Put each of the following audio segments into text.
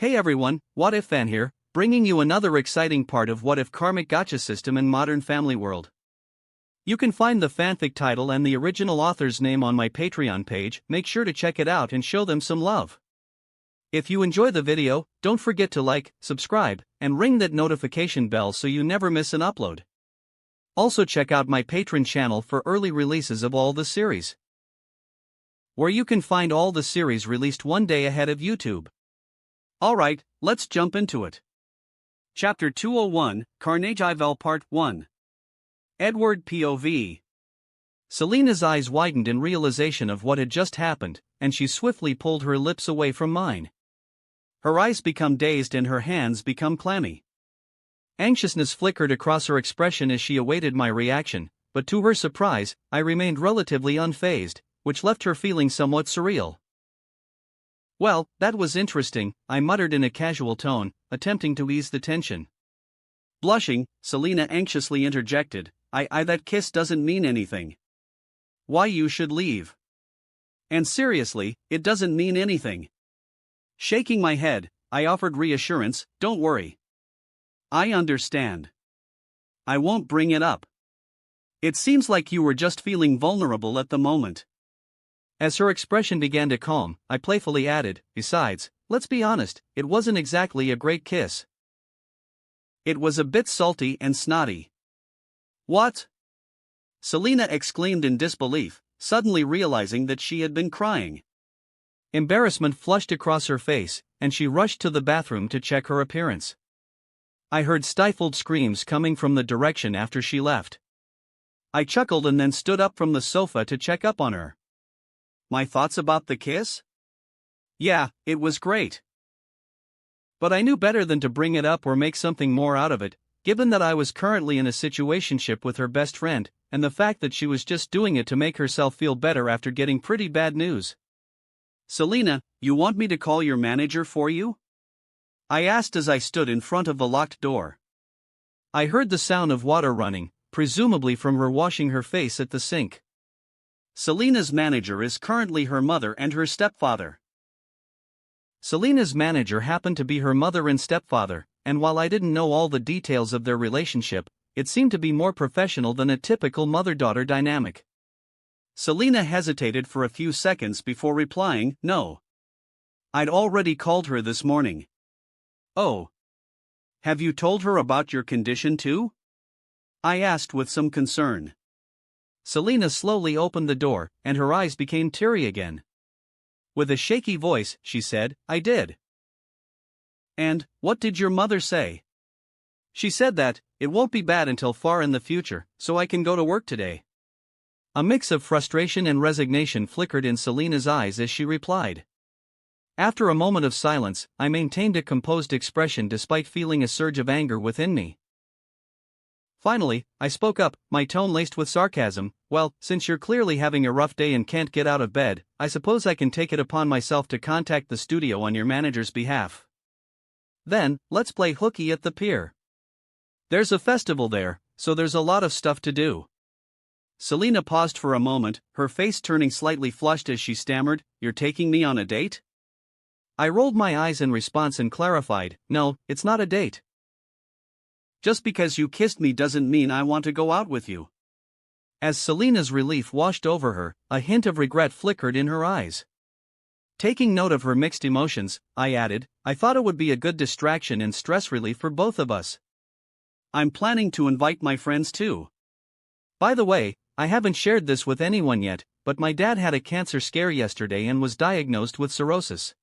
Hey everyone, What If Fan here, bringing you another exciting part of What If Karmic Gacha system in Modern Family World. You can find the fanfic title and the original author's name on my Patreon page. Make sure to check it out and show them some love. If you enjoy the video, don't forget to like, subscribe, and ring that notification bell so you never miss an upload. Also check out my Patreon channel for early releases of all the series, where you can find all the series released one day ahead of YouTube. Alright, let's jump into it. Chapter 201, Karmic Gacha Part 1. Edward POV. Selena's eyes widened in realization of what had just happened, and she swiftly pulled her lips away from mine. Her eyes become dazed and her hands become clammy. Anxiousness flickered across her expression as she awaited my reaction, but to her surprise, I remained relatively unfazed, which left her feeling somewhat surreal. Well, that was interesting, I muttered in a casual tone, attempting to ease the tension. Blushing, Selena anxiously interjected, that kiss doesn't mean anything. Why you should leave? And seriously, it doesn't mean anything. Shaking my head, I offered reassurance, don't worry. I understand. I won't bring it up. It seems like you were just feeling vulnerable at the moment. As her expression began to calm, I playfully added, besides, let's be honest, it wasn't exactly a great kiss. It was a bit salty and snotty. What? Selena exclaimed in disbelief, suddenly realizing that she had been crying. Embarrassment flushed across her face, and she rushed to the bathroom to check her appearance. I heard stifled screams coming from the direction after she left. I chuckled and then stood up from the sofa to check up on her. My thoughts about the kiss? Yeah, it was great. But I knew better than to bring it up or make something more out of it, given that I was currently in a situationship with her best friend, and the fact that she was just doing it to make herself feel better after getting pretty bad news. Selena, you want me to call your manager for you? I asked as I stood in front of the locked door. I heard the sound of water running, presumably from her washing her face at the sink. Selena's manager is currently her mother and her stepfather. Selena's manager happened to be her mother and stepfather, and while I didn't know all the details of their relationship, it seemed to be more professional than a typical mother-daughter dynamic. Selena hesitated for a few seconds before replying, no. I'd already called her this morning. Oh. Have you told her about your condition too? I asked with some concern. Selena slowly opened the door, and her eyes became teary again. With a shaky voice, she said, I did. And, what did your mother say? She said that, it won't be bad until far in the future, so I can go to work today. A mix of frustration and resignation flickered in Selena's eyes as she replied. After a moment of silence, I maintained a composed expression despite feeling a surge of anger within me. Finally, I spoke up, my tone laced with sarcasm, well, since you're clearly having a rough day and can't get out of bed, I suppose I can take it upon myself to contact the studio on your manager's behalf. Then, let's play hooky at the pier. There's a festival there, so there's a lot of stuff to do. Selena paused for a moment, her face turning slightly flushed as she stammered, you're taking me on a date? I rolled my eyes in response and clarified, no, it's not a date. Just because you kissed me doesn't mean I want to go out with you. As Selena's relief washed over her, a hint of regret flickered in her eyes. Taking note of her mixed emotions, I added, I thought it would be a good distraction and stress relief for both of us. I'm planning to invite my friends too. By the way, I haven't shared this with anyone yet, but my dad had a cancer scare yesterday and was diagnosed with cirrhosis.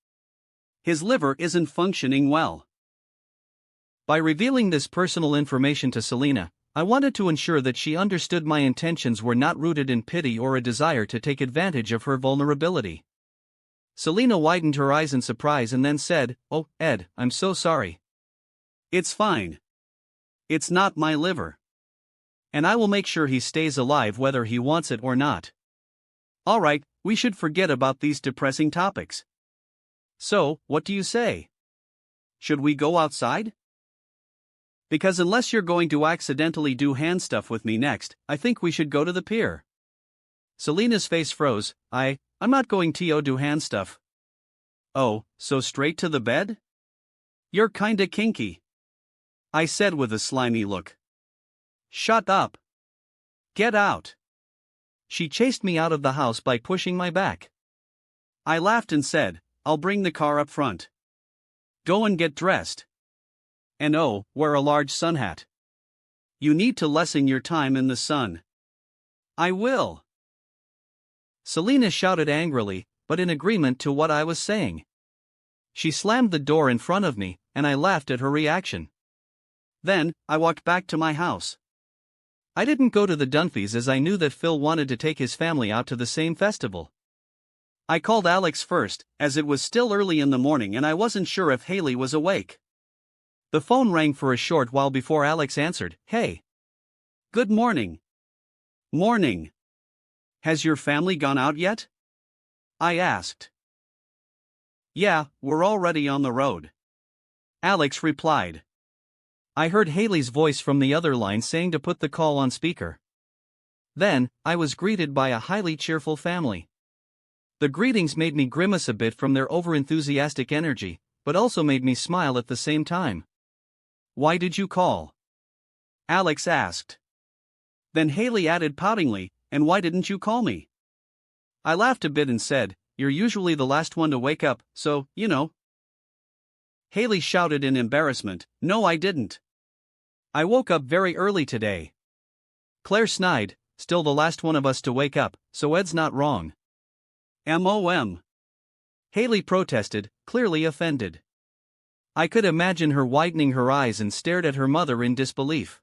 His liver isn't functioning well. By revealing this personal information to Selena, I wanted to ensure that she understood my intentions were not rooted in pity or a desire to take advantage of her vulnerability. Selena widened her eyes in surprise and then said, oh, Ed, I'm so sorry. It's fine. It's not my liver. And I will make sure he stays alive whether he wants it or not. Alright, we should forget about these depressing topics. So, what do you say? Should we go outside? Because unless you're going to accidentally do hand stuff with me next, I think we should go to the pier. Selena's face froze. I'm not going to do hand stuff. Oh, so straight to the bed? You're kinda kinky, I said with a slimy look. Shut up. Get out. She chased me out of the house by pushing my back. I laughed and said, I'll bring the car up front. Go and get dressed. And oh, wear a large sun hat. You need to lessen your time in the sun. I will. Selena shouted angrily, but in agreement to what I was saying. She slammed the door in front of me, and I laughed at her reaction. Then, I walked back to my house. I didn't go to the Dunphys as I knew that Phil wanted to take his family out to the same festival. I called Alex first, as it was still early in the morning and I wasn't sure if Haley was awake. The phone rang for a short while before Alex answered. Hey. Good morning. Morning. Has your family gone out yet? I asked. Yeah, we're already on the road. Alex replied. I heard Haley's voice from the other line saying to put the call on speaker. Then, I was greeted by a highly cheerful family. The greetings made me grimace a bit from their overenthusiastic energy, but also made me smile at the same time. Why did you call? Alex asked. Then Haley added poutingly, and why didn't you call me? I laughed a bit and said, you're usually the last one to wake up, so, you know. Haley shouted in embarrassment, no I didn't. I woke up very early today. Claire snide, still the last one of us to wake up, so Ed's not wrong. M.O.M. Haley protested, clearly offended. I could imagine her widening her eyes and stared at her mother in disbelief.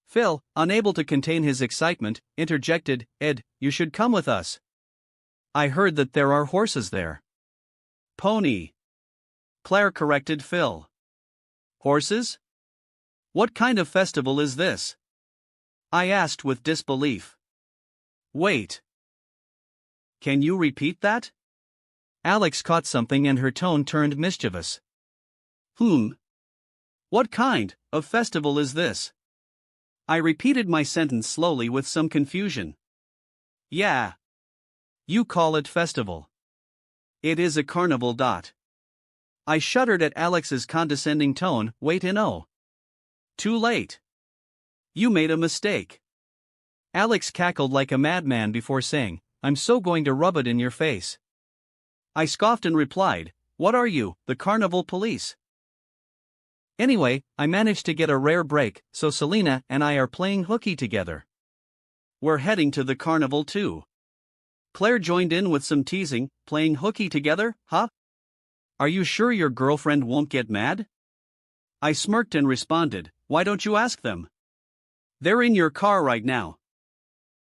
Phil, unable to contain his excitement, interjected, Ed, you should come with us. I heard that there are horses there. Pony. Claire corrected Phil. Horses? What kind of festival is this? I asked with disbelief. Wait. Can you repeat that? Alex caught something and her tone turned mischievous. What kind of festival is this? I repeated my sentence slowly with some confusion. Yeah. You call it festival. It is a carnival. I shuddered at Alex's condescending tone. Wait and oh. Too late. You made a mistake. Alex cackled like a madman before saying, I'm so going to rub it in your face. I scoffed and replied, what are you, the carnival police? Anyway, I managed to get a rare break, so Selena and I are playing hooky together. We're heading to the carnival too. Claire joined in with some teasing, playing hooky together, huh? Are you sure your girlfriend won't get mad? I smirked and responded, why don't you ask them? They're in your car right now.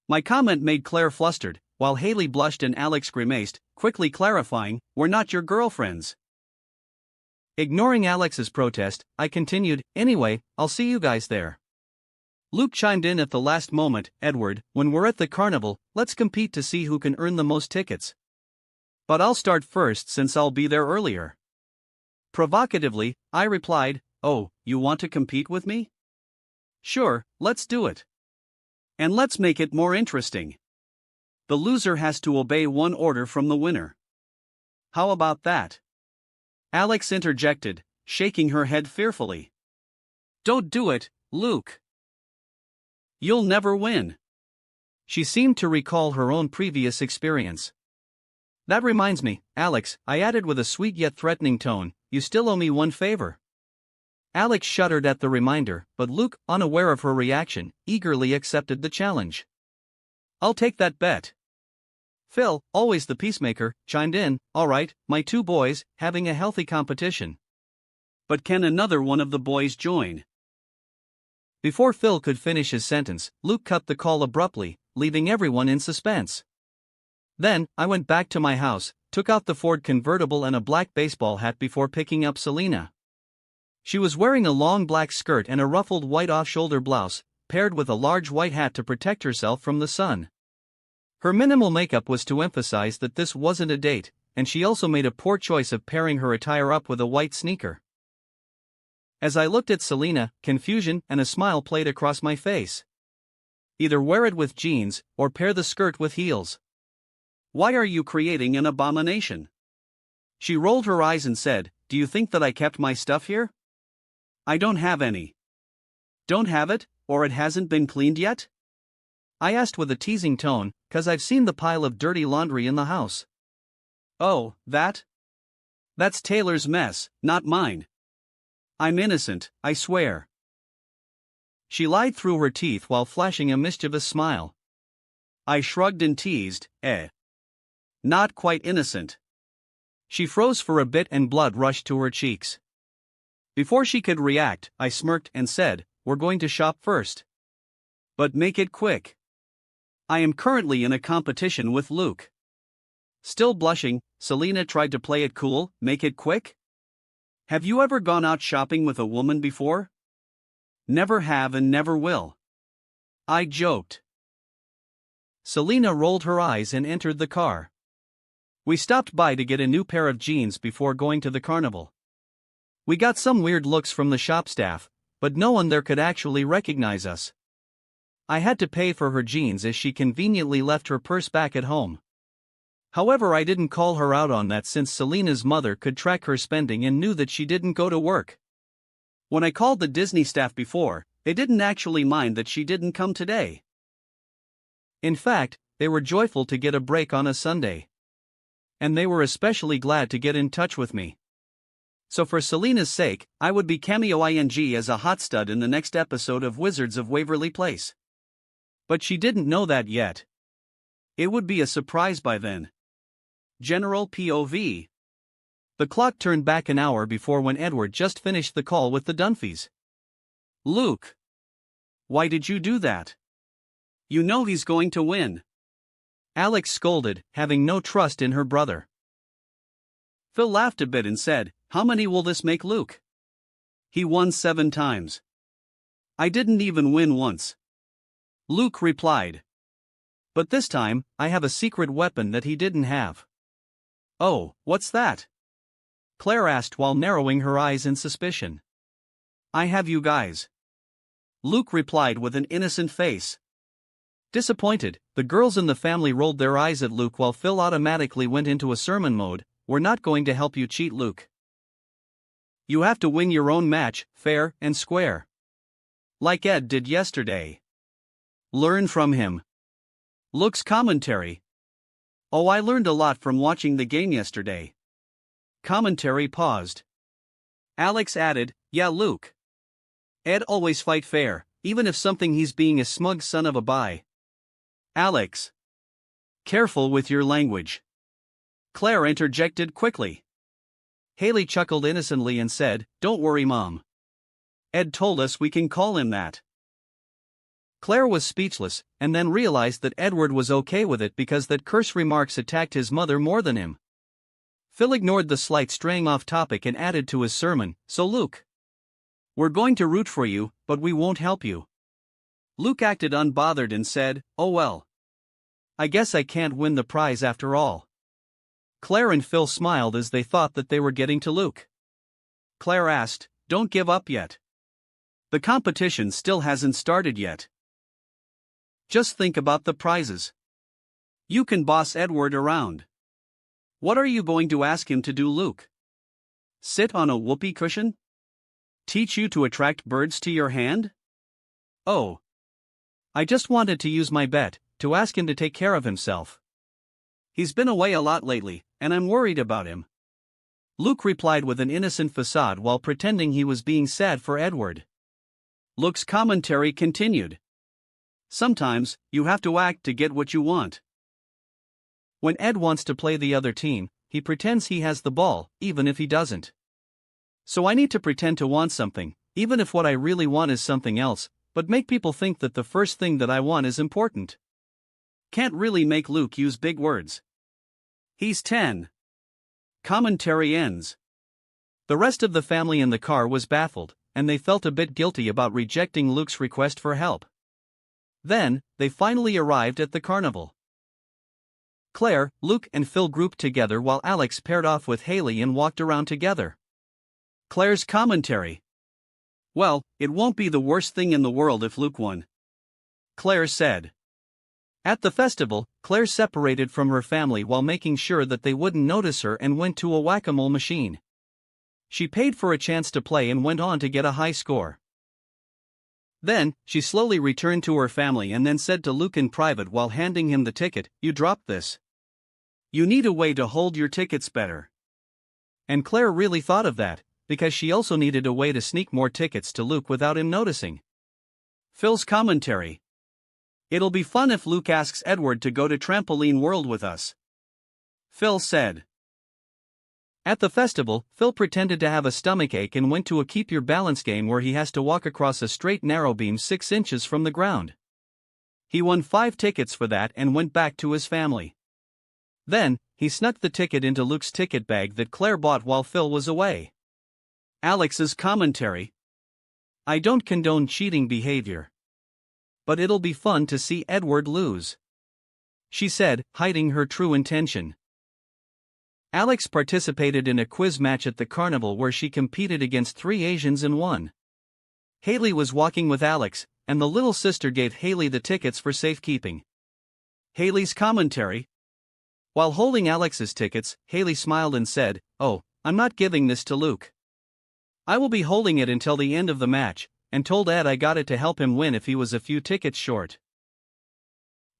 My comment made Claire flustered, while Haley blushed and Alex grimaced, quickly clarifying, we're not your girlfriends. Ignoring Alex's protest, I continued, anyway, I'll see you guys there. Luke chimed in at the last moment, Edward, when we're at the carnival, let's compete to see who can earn the most tickets. But I'll start first since I'll be there earlier. Provocatively, I replied, oh, you want to compete with me? Sure, let's do it. And let's make it more interesting. The loser has to obey one order from the winner. How about that? Alex interjected, shaking her head fearfully. Don't do it, Luke. You'll never win. She seemed to recall her own previous experience. That reminds me, Alex, I added with a sweet yet threatening tone, you still owe me one favor. Alex shuddered at the reminder, but Luke, unaware of her reaction, eagerly accepted the challenge. I'll take that bet. Phil, always the peacemaker, chimed in, all right, my two boys, having a healthy competition. But can another one of the boys join? Before Phil could finish his sentence, Luke cut the call abruptly, leaving everyone in suspense. Then, I went back to my house, took out the Ford convertible and a black baseball hat before picking up Selena. She was wearing a long black skirt and a ruffled white off-shoulder blouse, paired with a large white hat to protect herself from the sun. Her minimal makeup was to emphasize that this wasn't a date, and she also made a poor choice of pairing her attire up with a white sneaker. As I looked at Selena, confusion and a smile played across my face. Either wear it with jeans, or pair the skirt with heels. Why are you creating an abomination? She rolled her eyes and said, do you think that I kept my stuff here? I don't have any. Don't have it, or it hasn't been cleaned yet? I asked with a teasing tone, 'cause I've seen the pile of dirty laundry in the house. Oh, that? That's Taylor's mess, not mine. I'm innocent, I swear. She lied through her teeth while flashing a mischievous smile. I shrugged and teased, not quite innocent. She froze for a bit and blood rushed to her cheeks. Before she could react, I smirked and said, we're going to shop first. But make it quick. I am currently in a competition with Luke. Still blushing, Selena tried to play it cool, make it quick? Have you ever gone out shopping with a woman before? Never have and never will. I joked. Selena rolled her eyes and entered the car. We stopped by to get a new pair of jeans before going to the carnival. We got some weird looks from the shop staff, but no one there could actually recognize us. I had to pay for her jeans as she conveniently left her purse back at home. However, I didn't call her out on that since Selena's mother could track her spending and knew that she didn't go to work. When I called the Disney staff before, they didn't actually mind that she didn't come today. In fact, they were joyful to get a break on a Sunday. And they were especially glad to get in touch with me. So for Selena's sake, I would be cameo-ing as a hot stud in the next episode of Wizards of Waverly Place. But she didn't know that yet. It would be a surprise by then. General POV. The clock turned back an hour before when Edward just finished the call with the Dunphys. Luke. Why did you do that? You know he's going to win. Alex scolded, having no trust in her brother. Phil laughed a bit and said, how many will this make Luke? He won 7 times. I didn't even win once. Luke replied. But this time, I have a secret weapon that he didn't have. Oh, what's that? Claire asked while narrowing her eyes in suspicion. I have you guys. Luke replied with an innocent face. Disappointed, the girls in the family rolled their eyes at Luke while Phil automatically went into a sermon mode. We're not going to help you cheat, Luke. You have to win your own match, fair and square. Like Ed did yesterday. Learn from him. Luke's commentary. Oh, I learned a lot from watching the game yesterday. Commentary paused. Alex added, yeah, Luke. Ed always fight fair, even if something he's being a smug son of a bi. Alex. Careful with your language. Claire interjected quickly. Haley chuckled innocently and said, don't worry, Mom. Ed told us we can call him that. Claire was speechless, and then realized that Edward was okay with it because that curse remarks attacked his mother more than him. Phil ignored the slight straying off topic and added to his sermon, so Luke. We're going to root for you, but we won't help you. Luke acted unbothered and said, oh well. I guess I can't win the prize after all. Claire and Phil smiled as they thought that they were getting to Luke. Claire asked, don't give up yet. The competition still hasn't started yet. Just think about the prizes. You can boss Edward around. What are you going to ask him to do, Luke? Sit on a whoopee cushion? Teach you to attract birds to your hand? Oh. I just wanted to use my bet, to ask him to take care of himself. He's been away a lot lately, and I'm worried about him. Luke replied with an innocent facade while pretending he was being sad for Edward. Luke's commentary continued. Sometimes, you have to act to get what you want. When Ed wants to play the other team, he pretends he has the ball, even if he doesn't. So I need to pretend to want something, even if what I really want is something else, but make people think that the first thing that I want is important. Can't really make Luke use big words. He's 10. Commentary ends. The rest of the family in the car was baffled, and they felt a bit guilty about rejecting Luke's request for help. Then, they finally arrived at the carnival. Claire, Luke and Phil grouped together while Alex paired off with Haley and walked around together. Claire's commentary. Well, it won't be the worst thing in the world if Luke won. Claire said. At the festival, Claire separated from her family while making sure that they wouldn't notice her and went to a whack-a-mole machine. She paid for a chance to play and went on to get a high score. Then, she slowly returned to her family and then said to Luke in private while handing him the ticket, "You dropped this. You need a way to hold your tickets better." And Claire really thought of that, because she also needed a way to sneak more tickets to Luke without him noticing. Phil's commentary. "It'll be fun if Luke asks Edward to go to Trampoline World with us," Phil said. At the festival, Phil pretended to have a stomachache and went to a keep your balance game where he has to walk across a straight narrow beam 6 inches from the ground. He won 5 tickets for that and went back to his family. Then, he snuck the ticket into Luke's ticket bag that Claire bought while Phil was away. Alex's commentary. "I don't condone cheating behavior. But it'll be fun to see Edward lose," she said, hiding her true intention. Alex participated in a quiz match at the carnival where she competed against 3 Asians and won. Haley was walking with Alex, and the little sister gave Haley the tickets for safekeeping. Haley's commentary. While holding Alex's tickets, Haley smiled and said, "Oh, I'm not giving this to Luke. I will be holding it until the end of the match," and told Ed I got it to help him win if he was a few tickets short.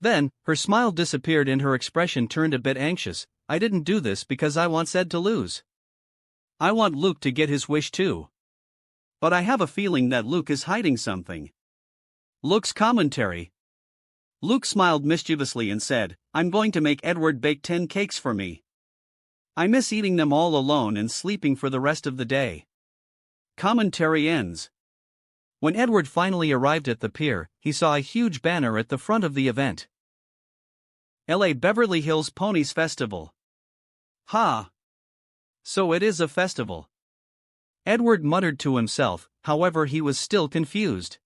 Then, her smile disappeared and her expression turned a bit anxious. "I didn't do this because I want Ed to lose. I want Luke to get his wish too. But I have a feeling that Luke is hiding something." Luke's commentary. Luke smiled mischievously and said, "I'm going to make Edward bake 10 cakes for me. I miss eating them all alone and sleeping for the rest of the day." Commentary ends. When Edward finally arrived at the pier, he saw a huge banner at the front of the event. LA Beverly Hills Ponies Festival. Ha! So it is a festival. Edward muttered to himself, however he was still confused.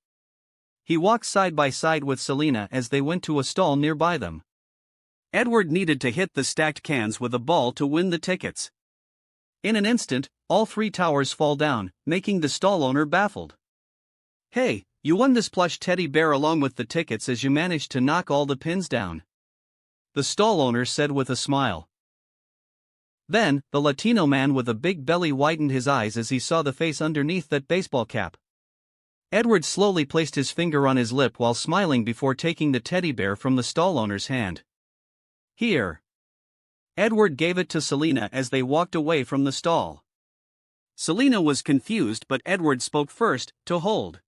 He walked side by side with Selena as they went to a stall nearby them. Edward needed to hit the stacked cans with a ball to win the tickets. In an instant, all 3 towers fall down, making the stall owner baffled. "Hey, you won this plush teddy bear along with the tickets as you managed to knock all the pins down," the stall owner said with a smile. Then, the Latino man with a big belly widened his eyes as he saw the face underneath that baseball cap. Edward slowly placed his finger on his lip while smiling before taking the teddy bear from the stall owner's hand. "Here." Edward gave it to Selena as they walked away from the stall. Selena was confused, but Edward spoke first, to hold.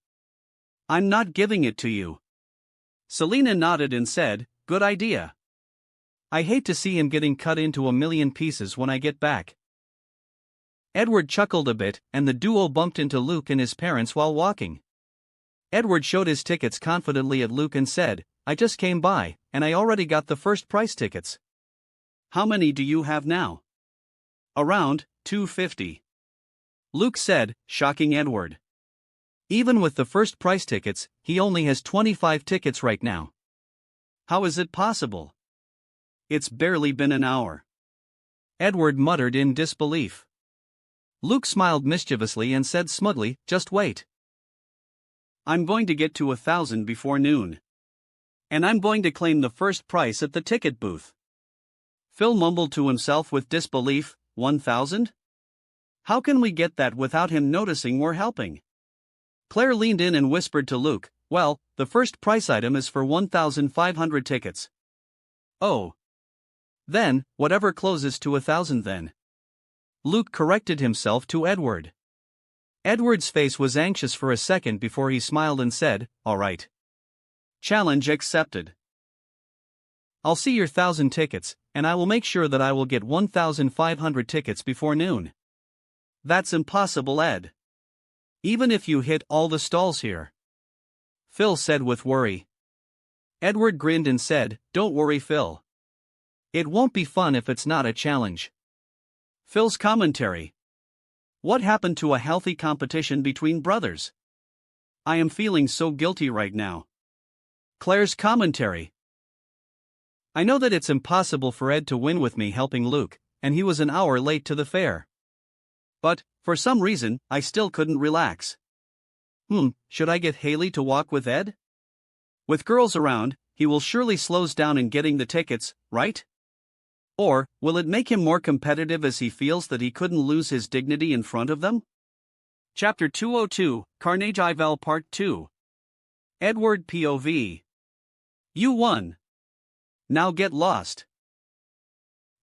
"I'm not giving it to you." Selena nodded and said, "Good idea. I hate to see him getting cut into a million pieces when I get back." Edward chuckled a bit, and the duo bumped into Luke and his parents while walking. Edward showed his tickets confidently at Luke and said, "I just came by, and I already got the first price tickets." "How many do you have now?" "Around 250. Luke said, shocking Edward. Even with the first price tickets, he only has 25 tickets right now. "How is it possible? It's barely been an hour." Edward muttered in disbelief. Luke smiled mischievously and said smugly, "Just wait. I'm going to get to 1,000 before noon. And I'm going to claim the first price at the ticket booth." Phil mumbled to himself with disbelief, 1,000? How can we get that without him noticing we're helping? Claire leaned in and whispered to Luke, "Well, the first price item is for 1,500 tickets." "Oh. Then, whatever closes to 1,000 then." Luke corrected himself to Edward. Edward's face was anxious for a second before he smiled and said, "All right. Challenge accepted. I'll see your 1,000 tickets, and I will make sure that I will get 1,500 tickets before noon." "That's impossible, Ed. Even if you hit all the stalls here," Phil said with worry. Edward grinned and said, "Don't worry, Phil. It won't be fun if it's not a challenge." Phil's commentary. What happened to a healthy competition between brothers? I am feeling so guilty right now. Claire's commentary. I know that it's impossible for Ed to win with me helping Luke, and he was an hour late to the fair. But, for some reason, I still couldn't relax. Should I get Haley to walk with Ed? With girls around, he will surely slows down in getting the tickets, right? Or, will it make him more competitive as he feels that he couldn't lose his dignity in front of them? Chapter 202, Carnage Ivel Part 2. Edward POV. You won. Now get lost.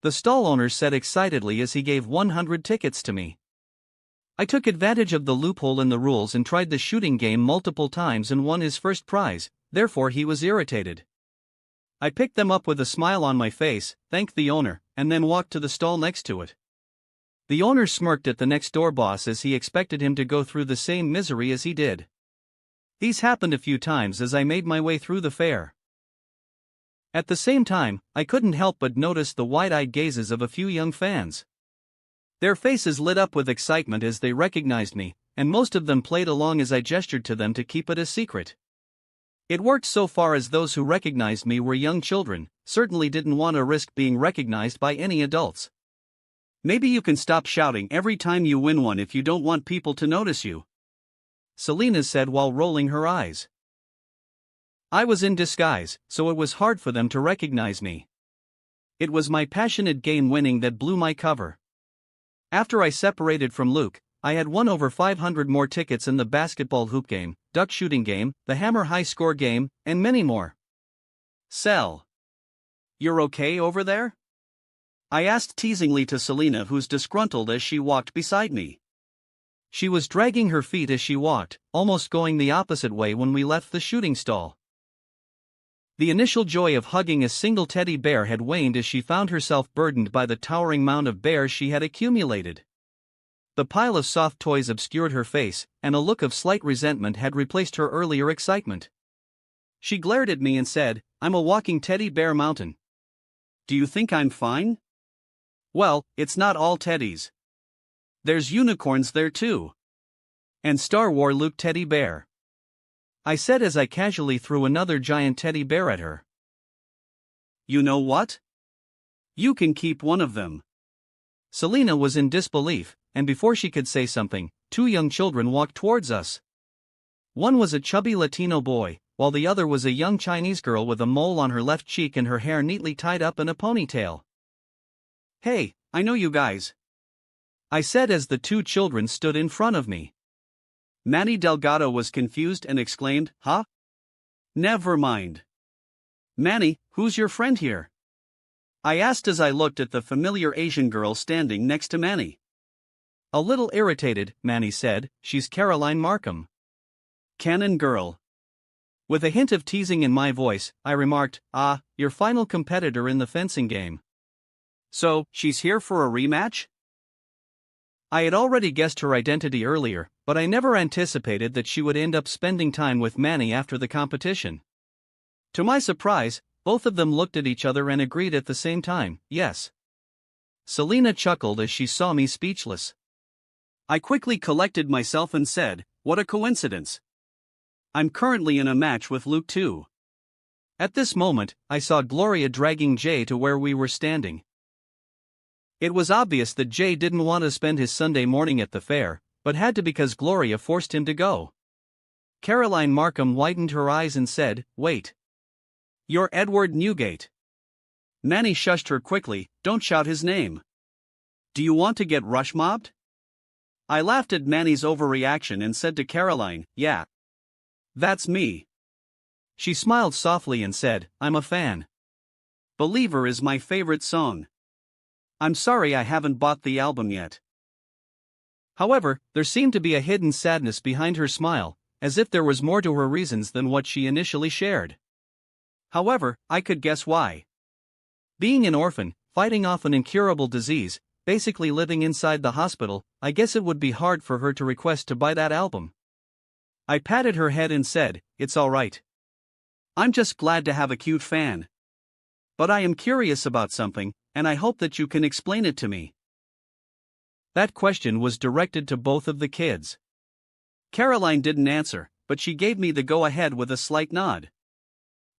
The stall owner said excitedly as he gave 100 tickets to me. I took advantage of the loophole in the rules and tried the shooting game multiple times and won his first prize, therefore he was irritated. I picked them up with a smile on my face, thanked the owner, and then walked to the stall next to it. The owner smirked at the next door boss as he expected him to go through the same misery as he did. These happened a few times as I made my way through the fair. At the same time, I couldn't help but notice the wide-eyed gazes of a few young fans. Their faces lit up with excitement as they recognized me, and most of them played along as I gestured to them to keep it a secret. It worked so far as those who recognized me were young children, certainly didn't want to risk being recognized by any adults. Maybe you can stop shouting every time you win one if you don't want people to notice you, Selena said while rolling her eyes. I was in disguise, so it was hard for them to recognize me. It was my passionate game winning that blew my cover. After I separated from Luke, I had won over 500 more tickets in the basketball hoop game, duck shooting game, the hammer high score game, and many more. Sel. You're okay over there? I asked teasingly to Selena, who's disgruntled as she walked beside me. She was dragging her feet as she walked, almost going the opposite way when we left the shooting stall. The initial joy of hugging a single teddy bear had waned as she found herself burdened by the towering mound of bears she had accumulated. The pile of soft toys obscured her face, and a look of slight resentment had replaced her earlier excitement. She glared at me and said, "I'm a walking teddy bear mountain. Do you think I'm fine?" Well, it's not all teddies. There's unicorns there too. And Star Wars Luke teddy bear, I said as I casually threw another giant teddy bear at her. You know what? You can keep one of them. Selena was in disbelief, and before she could say something, two young children walked towards us. One was a chubby Latino boy, while the other was a young Chinese girl with a mole on her left cheek and her hair neatly tied up in a ponytail. Hey, I know you guys, I said as the two children stood in front of me. Manny Delgado was confused and exclaimed, "Huh? Never mind. Manny, who's your friend here?" I asked as I looked at the familiar Asian girl standing next to Manny. A little irritated, Manny said, "She's Caroline Markham." Canon girl. With a hint of teasing in my voice, I remarked, your final competitor in the fencing game. So, she's here for a rematch? I had already guessed her identity earlier, but I never anticipated that she would end up spending time with Manny after the competition. To my surprise, both of them looked at each other and agreed at the same time, yes. Selena chuckled as she saw me speechless. I quickly collected myself and said, "What a coincidence. I'm currently in a match with Luke too." At this moment, I saw Gloria dragging Jay to where we were standing. It was obvious that Jay didn't want to spend his Sunday morning at the fair, but had to because Gloria forced him to go. Caroline Markham widened her eyes and said, "Wait. You're Edward Newgate." Manny shushed her quickly, "Don't shout his name. Do you want to get rush mobbed?" I laughed at Manny's overreaction and said to Caroline, "Yeah. That's me." She smiled softly and said, "I'm a fan. Believer is my favorite song. I'm sorry I haven't bought the album yet." However, there seemed to be a hidden sadness behind her smile, as if there was more to her reasons than what she initially shared. However, I could guess why. Being an orphan, fighting off an incurable disease, basically living inside the hospital, I guess it would be hard for her to request to buy that album. I patted her head and said, "It's all right. I'm just glad to have a cute fan. But I am curious about something, and I hope that you can explain it to me." That question was directed to both of the kids. Caroline didn't answer, but she gave me the go-ahead with a slight nod.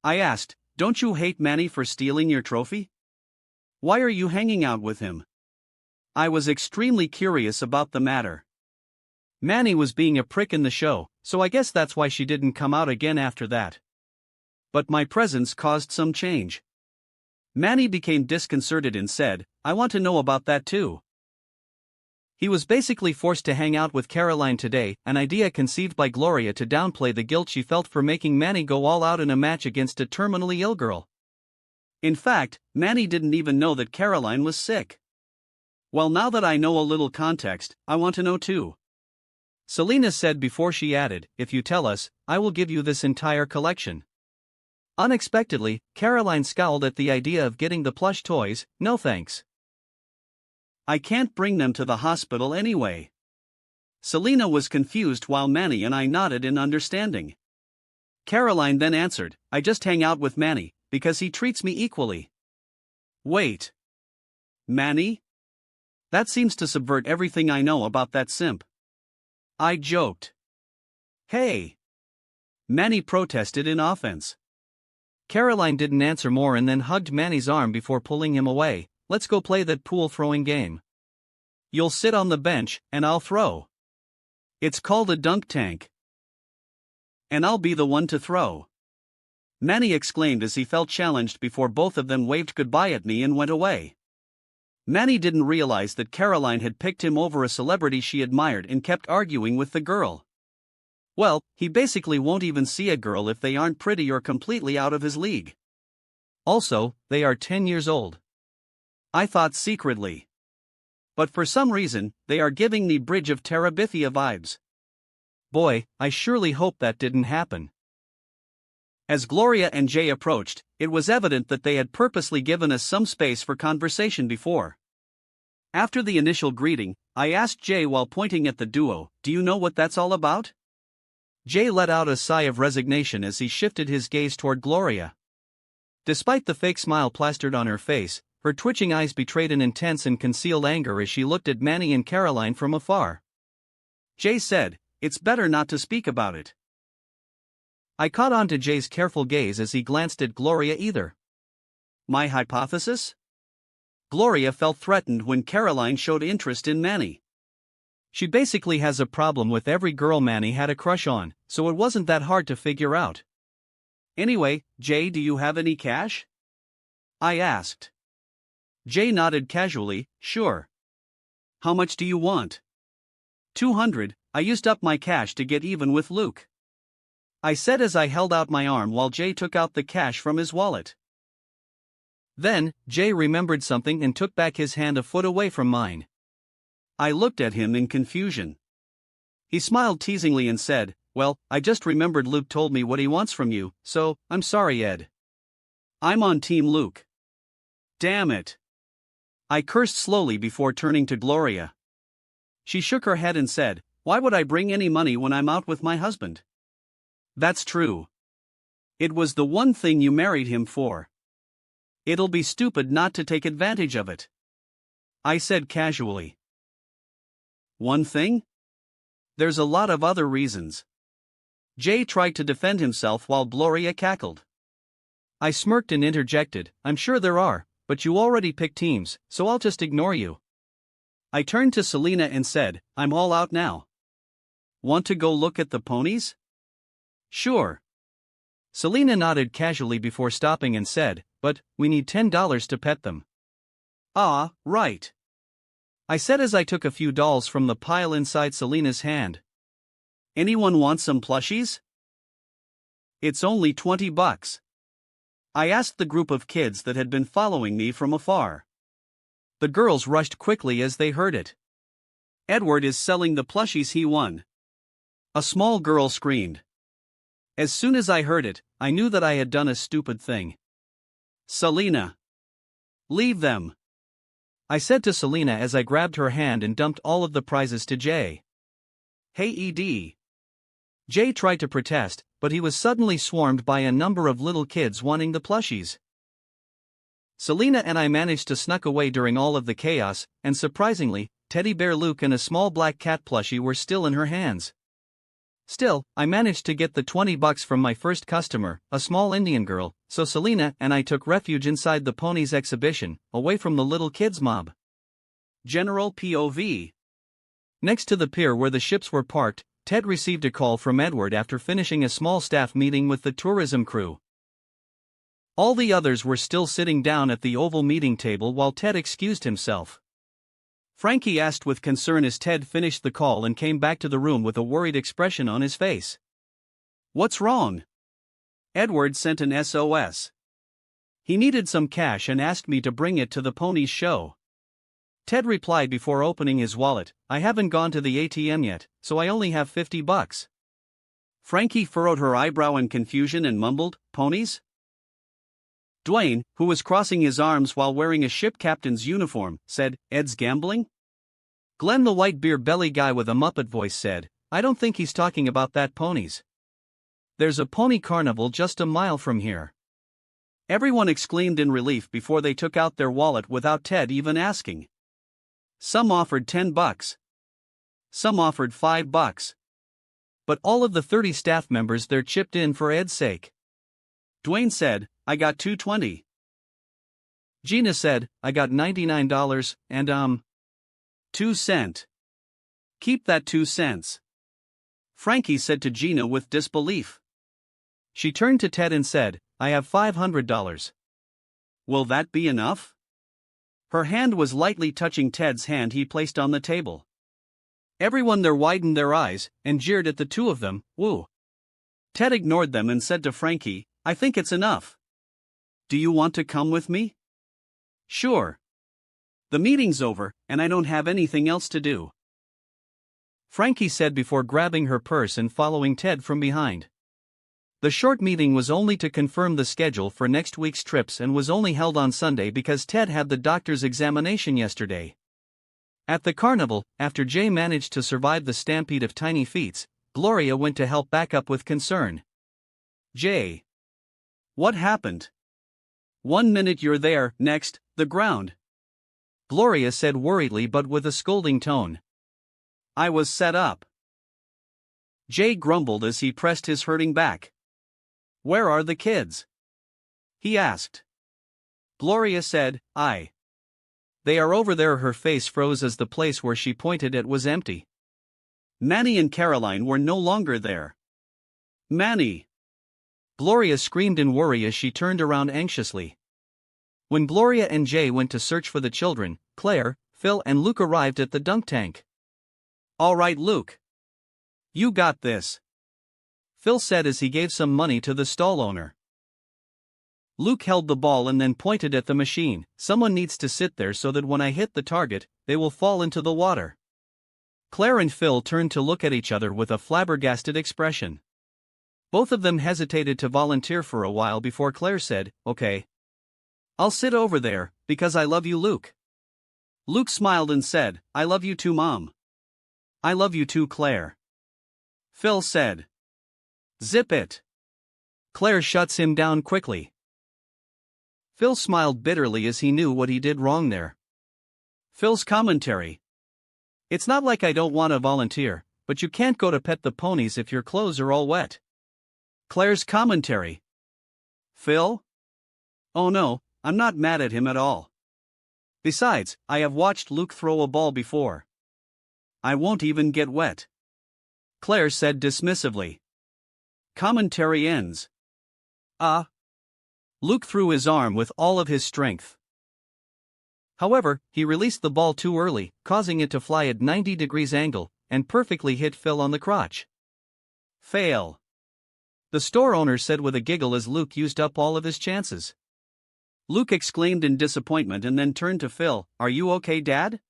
I asked, "Don't you hate Manny for stealing your trophy? Why are you hanging out with him?" I was extremely curious about the matter. Manny was being a prick in the show, so I guess that's why she didn't come out again after that. But my presence caused some change. Manny became disconcerted and said, I want to know about that too. He was basically forced to hang out with Caroline today, an idea conceived by Gloria to downplay the guilt she felt for making Manny go all out in a match against a terminally ill girl. In fact, Manny didn't even know that Caroline was sick. Well, now that I know a little context, I want to know too. Selena said before she added, if you tell us, I will give you this entire collection. Unexpectedly, Caroline scowled at the idea of getting the plush toys. No thanks. I can't bring them to the hospital anyway. Selena was confused while Manny and I nodded in understanding. Caroline then answered, I just hang out with Manny, because he treats me equally. Wait. Manny? That seems to subvert everything I know about that simp. I joked. Hey! Manny protested in offense. Caroline didn't answer more and then hugged Manny's arm before pulling him away. Let's go play that pool throwing game. You'll sit on the bench, and I'll throw. It's called a dunk tank. And I'll be the one to throw. Manny exclaimed as he felt challenged before both of them waved goodbye at me and went away. Manny didn't realize that Caroline had picked him over a celebrity she admired and kept arguing with the girl. Well, he basically won't even see a girl if they aren't pretty or completely out of his league. Also, they are 10 years old. I thought secretly. But for some reason, they are giving me Bridge of Terabithia vibes. Boy, I surely hope that didn't happen. As Gloria and Jay approached, it was evident that they had purposely given us some space for conversation before. After the initial greeting, I asked Jay while pointing at the duo, do you know what that's all about? Jay let out a sigh of resignation as he shifted his gaze toward Gloria. Despite the fake smile plastered on her face, her twitching eyes betrayed an intense and concealed anger as she looked at Manny and Caroline from afar. Jay said, it's better not to speak about it. I caught on to Jay's careful gaze as he glanced at Gloria either. My hypothesis? Gloria felt threatened when Caroline showed interest in Manny. She basically has a problem with every girl Manny had a crush on, so it wasn't that hard to figure out. Anyway, Jay, do you have any cash? I asked. Jay nodded casually, sure. How much do you want? 200, I used up my cash to get even with Luke. I said as I held out my arm while Jay took out the cash from his wallet. Then, Jay remembered something and took back his hand a foot away from mine. I looked at him in confusion. He smiled teasingly and said, well, I just remembered Luke told me what he wants from you, so, I'm sorry, Ed. I'm on Team Luke. Damn it. I cursed slowly before turning to Gloria. She shook her head and said, why would I bring any money when I'm out with my husband? That's true. It was the one thing you married him for. It'll be stupid not to take advantage of it. I said casually. One thing? There's a lot of other reasons. Jay tried to defend himself while Gloria cackled. I smirked and interjected, I'm sure there are, but you already picked teams, so I'll just ignore you. I turned to Selena and said, I'm all out now. Want to go look at the ponies? Sure. Selena nodded casually before stopping and said, but, we need $10 to pet them. Ah, right. I said as I took a few dolls from the pile inside Selena's hand. Anyone want some plushies? It's only $20. I asked the group of kids that had been following me from afar. The girls rushed quickly as they heard it. Edward is selling the plushies he won. A small girl screamed. As soon as I heard it, I knew that I had done a stupid thing. Selena. Leave them. I said to Selena as I grabbed her hand and dumped all of the prizes to Jay. Hey Ed. Jay tried to protest, but he was suddenly swarmed by a number of little kids wanting the plushies. Selena and I managed to snuck away during all of the chaos, and surprisingly, Teddy Bear Luke and a small black cat plushie were still in her hands. Still, I managed to get the $20 from my first customer, a small Indian girl, so Selena and I took refuge inside the ponies exhibition, away from the little kids mob. General POV. Next to the pier where the ships were parked, Ted received a call from Edward after finishing a small staff meeting with the tourism crew. All the others were still sitting down at the oval meeting table while Ted excused himself. Frankie asked with concern as Ted finished the call and came back to the room with a worried expression on his face. "What's wrong?" "Edward sent an SOS. He needed some cash and asked me to bring it to the ponies show." Ted replied before opening his wallet, "I haven't gone to the ATM yet, so I only have $50. Frankie furrowed her eyebrow in confusion and mumbled, "Ponies?" Dwayne, who was crossing his arms while wearing a ship captain's uniform, said, "Ed's gambling?" Glenn, the white beer belly guy with a Muppet voice, said, "I don't think he's talking about that ponies. There's a pony carnival just a mile from here." Everyone exclaimed in relief before they took out their wallet without Ted even asking. Some offered $10. Some offered $5. But all of the 30 staff members there chipped in for Ed's sake. Dwayne said, "I got $2.20. Gina said, "I got $99 and 2 cents. Keep that 2 cents. Frankie said to Gina with disbelief. She turned to Ted and said, "I have $500. Will that be enough?" Her hand was lightly touching Ted's hand he placed on the table. Everyone there widened their eyes and jeered at the two of them. "Woo." Ted ignored them and said to Frankie, "I think it's enough. Do you want to come with me?" "Sure. The meeting's over, and I don't have anything else to do," Frankie said before grabbing her purse and following Ted from behind. The short meeting was only to confirm the schedule for next week's trips and was only held on Sunday because Ted had the doctor's examination yesterday. At the carnival, after Jay managed to survive the stampede of tiny feets, Gloria went to help back up with concern. "Jay. What happened? 1 minute you're there, next, the ground," Gloria said worriedly but with a scolding tone. "I was set up." Jay grumbled as he pressed his hurting back. "Where are the kids?" he asked. Gloria said, "They are over there." Her face froze as the place where she pointed at was empty. Manny and Caroline were no longer there. "Manny!" Gloria screamed in worry as she turned around anxiously. When Gloria and Jay went to search for the children, Claire, Phil and Luke arrived at the dunk tank. "All right, Luke. You got this," Phil said as he gave some money to the stall owner. Luke held the ball and then pointed at the machine. "Someone needs to sit there so that when I hit the target, they will fall into the water." Claire and Phil turned to look at each other with a flabbergasted expression. Both of them hesitated to volunteer for a while before Claire said, "Okay. I'll sit over there, because I love you, Luke." Luke smiled and said, "I love you too, Mom." "I love you too, Claire." Phil said. "Zip it." Claire shuts him down quickly. Phil smiled bitterly as he knew what he did wrong there. Phil's commentary. "It's not like I don't want to volunteer, but you can't go to pet the ponies if your clothes are all wet." Claire's commentary. "Phil? Oh no, I'm not mad at him at all. Besides, I have watched Luke throw a ball before. I won't even get wet," Claire said dismissively. Commentary ends. Luke threw his arm with all of his strength. However, he released the ball too early, causing it to fly at 90 degrees angle, and perfectly hit Phil on the crotch. "Fail," the store owner said with a giggle as Luke used up all of his chances. Luke exclaimed in disappointment and then turned to Phil, "Are you okay, Dad?"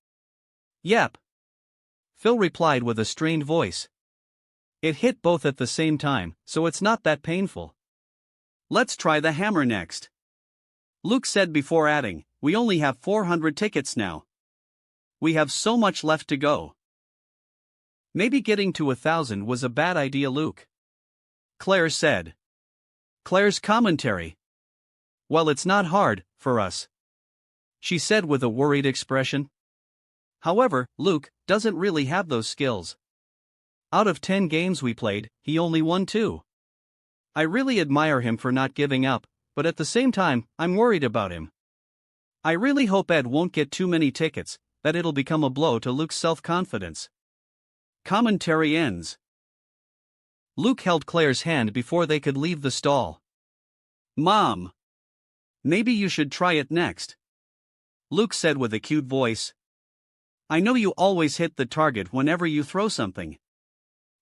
"Yep," Phil replied with a strained voice. "It hit both at the same time, so it's not that painful. Let's try the hammer next," Luke said before adding, "We only have 400 tickets now. We have so much left to go." "Maybe getting to 1,000 was a bad idea, Luke," Claire said. Claire's commentary. "Well, it's not hard, for us," she said with a worried expression. "However, Luke doesn't really have those skills. Out of 10 games we played, he only won 2. I really admire him for not giving up, but at the same time, I'm worried about him. I really hope Ed won't get too many tickets, that it'll become a blow to Luke's self-confidence." Commentary ends. Luke held Claire's hand before they could leave the stall. "Mom," Maybe you should try it next, Luke said with a cute voice. I know you always hit the target whenever you throw something.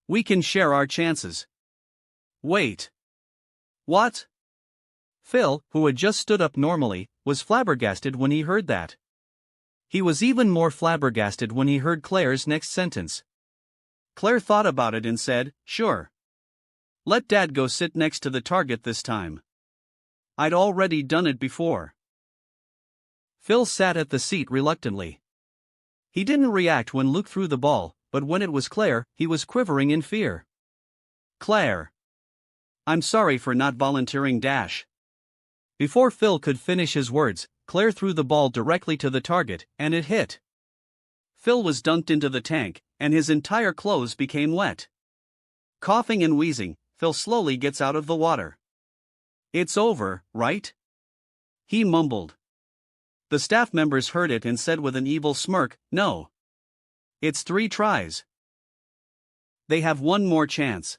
We can share our chances. Wait. What? Phil, who had just stood up normally, was flabbergasted when he heard that. He was even more flabbergasted when he heard Claire's next sentence. Claire thought about it and said, sure. Let Dad go sit next to the target this time. I'd already done it before. Phil sat at the seat reluctantly. He didn't react when Luke threw the ball, but when it was Claire, he was quivering in fear. Claire. I'm sorry for not volunteering dash. Before Phil could finish his words, Claire threw the ball directly to the target, and it hit. Phil was dunked into the tank, and his entire clothes became wet. Coughing and wheezing, Phil slowly gets out of the water. It's over, right? He mumbled. The staff members heard it and said with an evil smirk, no. It's 3 tries. They have one more chance.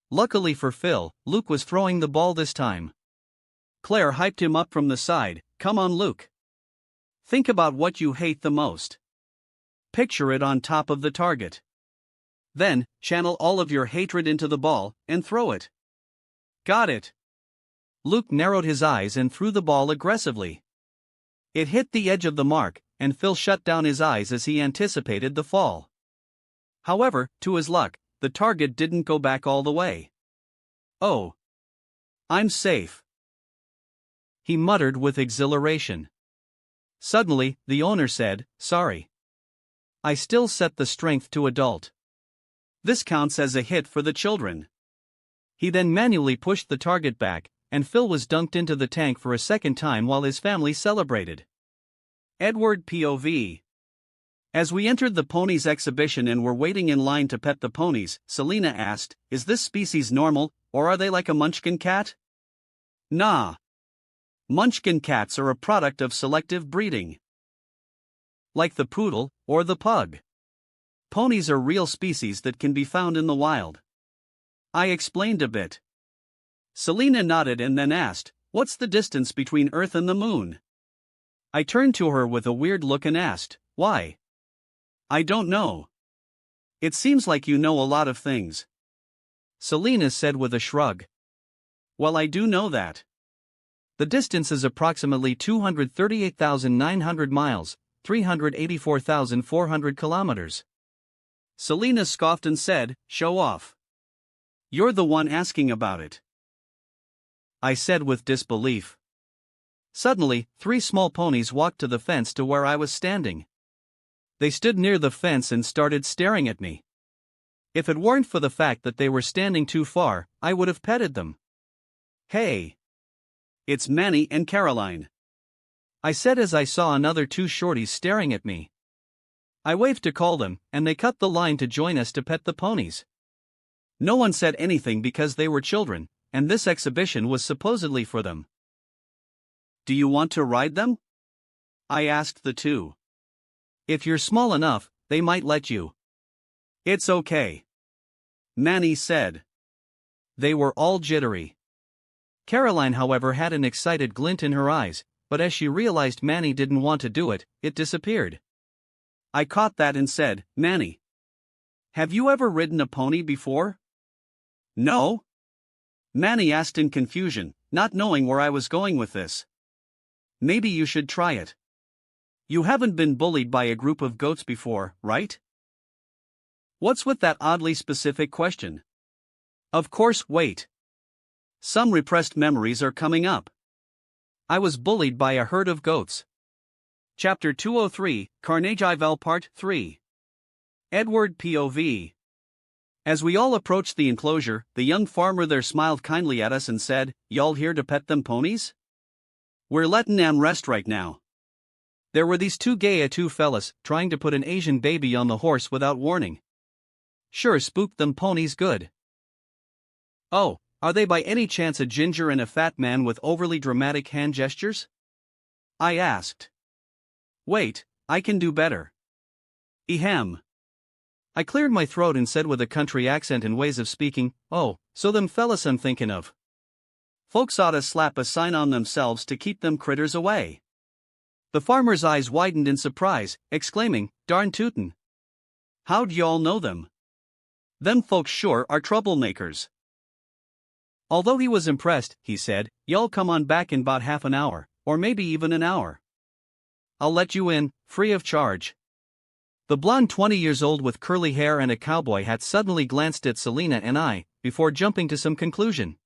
Luckily for Phil, Luke was throwing the ball this time. Claire hyped him up from the side, come on Luke. Think about what you hate the most. Picture it on top of the target. Then, channel all of your hatred into the ball, and throw it. Got it. Luke narrowed his eyes and threw the ball aggressively. It hit the edge of the mark, and Phil shut down his eyes as he anticipated the fall. However, to his luck, the target didn't go back all the way. Oh. I'm safe. He muttered with exhilaration. Suddenly, the owner said, sorry. I still set the strength to adult. This counts as a hit for the children. He then manually pushed the target back, and Phil was dunked into the tank for a second time while his family celebrated. Edward POV. As we entered the ponies exhibition and were waiting in line to pet the ponies, Selena asked, is this species normal, or are they like a munchkin cat? Nah. Munchkin cats are a product of selective breeding. Like the poodle, or the pug. Ponies are real species that can be found in the wild. I explained a bit. Selena nodded and then asked, what's the distance between Earth and the Moon? I turned to her with a weird look and asked, why? I don't know. It seems like you know a lot of things. Selena said with a shrug. Well, I do know that. The distance is approximately 238,900 miles, 384,400 kilometers. Selena scoffed and said, show off. You're the one asking about it. I said with disbelief. Suddenly, 3 small ponies walked to the fence to where I was standing. They stood near the fence and started staring at me. If it weren't for the fact that they were standing too far, I would have petted them. Hey! It's Manny and Caroline. I said as I saw another 2 shorties staring at me. I waved to call them, and they cut the line to join us to pet the ponies. No one said anything because they were children, and this exhibition was supposedly for them. Do you want to ride them? I asked the 2. If you're small enough, they might let you. It's okay. Manny said. They were all jittery. Caroline, however, had an excited glint in her eyes, but as she realized Manny didn't want to do it, it disappeared. I caught that and said, Manny, have you ever ridden a pony before? No? Manny asked in confusion, not knowing where I was going with this. Maybe you should try it. You haven't been bullied by a group of goats before, right? What's with that oddly specific question? Of course, wait. Some repressed memories are coming up. I was bullied by a herd of goats. Chapter 203, Carnage Part 3. Edward POV. As we all approached the enclosure, the young farmer there smiled kindly at us and said, y'all here to pet them ponies? We're letting 'em rest right now. There were these 2 fellas trying to put an Asian baby on the horse without warning. Sure spooked them ponies good. Oh, are they by any chance a ginger and a fat man with overly dramatic hand gestures? I asked. Wait, I can do better. Ehem. I cleared my throat and said with a country accent and ways of speaking, oh, so them fellas I'm thinking of. Folks oughta slap a sign on themselves to keep them critters away. The farmer's eyes widened in surprise, exclaiming, "Darn tootin'. How'd y'all know them? Them folks sure are troublemakers." Although he was impressed, he said, "Y'all come on back in about half an hour, or maybe even an hour. I'll let you in, free of charge." The blonde 20 years old with curly hair and a cowboy hat suddenly glanced at Selena and I, before jumping to some conclusion.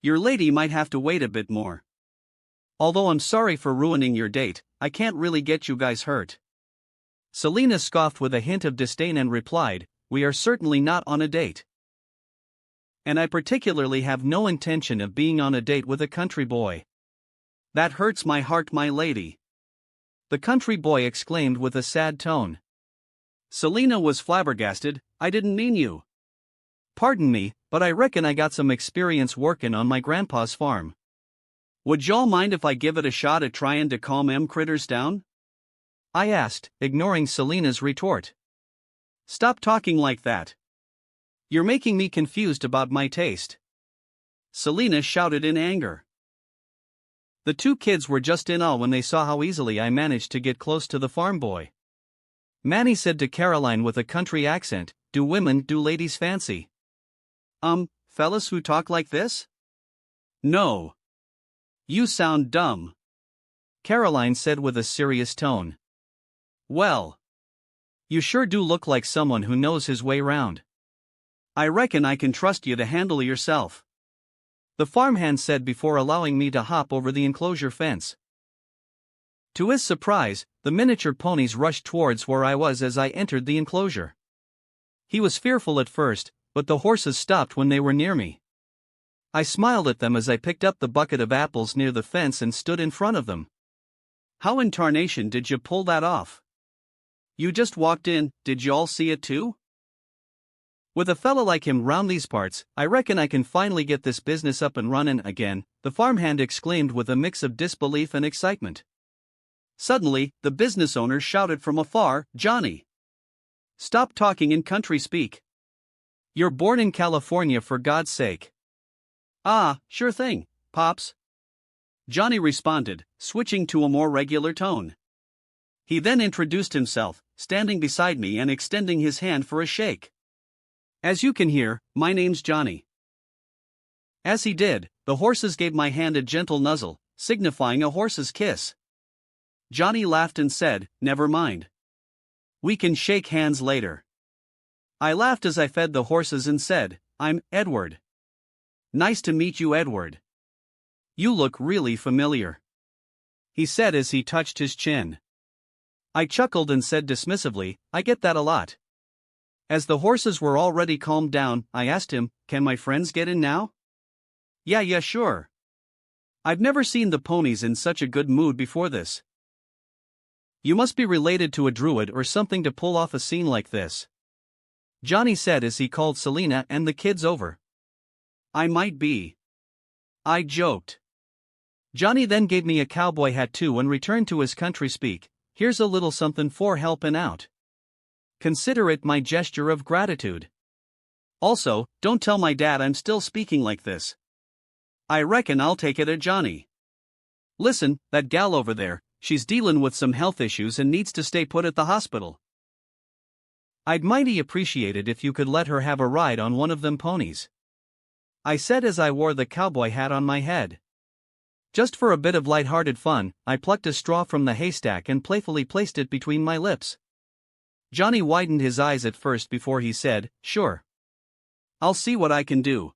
"Your lady might have to wait a bit more. Although I'm sorry for ruining your date, I can't really get you guys hurt." Selena scoffed with a hint of disdain and replied, "We are certainly not on a date. And I particularly have no intention of being on a date with a country boy." "That hurts my heart, my lady," the country boy exclaimed with a sad tone. Selena was flabbergasted. "I didn't mean you." "Pardon me, but I reckon I got some experience workin' on my grandpa's farm. Would y'all mind if I give it a shot at tryin' to calm em critters down?" I asked, ignoring Selena's retort. "Stop talking like that. You're making me confused about my taste," Selena shouted in anger. The two kids were just in awe when they saw how easily I managed to get close to the farm boy. Manny said to Caroline with a country accent, "Do ladies fancy? Fellas who talk like this?" "No. You sound dumb," Caroline said with a serious tone. "Well, you sure do look like someone who knows his way round. I reckon I can trust you to handle yourself," the farmhand said before allowing me to hop over the enclosure fence. To his surprise, the miniature ponies rushed towards where I was as I entered the enclosure. He was fearful at first, but the horses stopped when they were near me. I smiled at them as I picked up the bucket of apples near the fence and stood in front of them. "How in tarnation did you pull that off? You just walked in, did y'all see it too?" "With a fella like him round these parts, I reckon I can finally get this business up and runnin' again," the farmhand exclaimed with a mix of disbelief and excitement. Suddenly, the business owner shouted from afar, "Johnny! Stop talking in country speak. You're born in California, for God's sake." "Ah, sure thing, Pops," Johnny responded, switching to a more regular tone. He then introduced himself, standing beside me and extending his hand for a shake. "As you can hear, my name's Johnny." As he did, the horses gave my hand a gentle nuzzle, signifying a horse's kiss. Johnny laughed and said, "Never mind. We can shake hands later." I laughed as I fed the horses and said, "I'm Edward." "Nice to meet you, Edward. You look really familiar," he said as he touched his chin. I chuckled and said dismissively, "I get that a lot." As the horses were already calmed down, I asked him, "Can my friends get in now?" Yeah, sure. I've never seen the ponies in such a good mood before this." "You must be related to a druid or something to pull off a scene like this," Johnny said as he called Selena and the kids over. "I might be," I joked. Johnny then gave me a cowboy hat too and returned to his country speak, "Here's a little something for helping out. Consider it my gesture of gratitude. Also, don't tell my dad I'm still speaking like this. I reckon I'll take it at Johnny. Listen, that gal over there, she's dealin' with some health issues and needs to stay put at the hospital. I'd mighty appreciate it if you could let her have a ride on one of them ponies," I said as I wore the cowboy hat on my head. Just for a bit of light-hearted fun, I plucked a straw from the haystack and playfully placed it between my lips. Johnny widened his eyes at first before he said, "Sure. I'll see what I can do.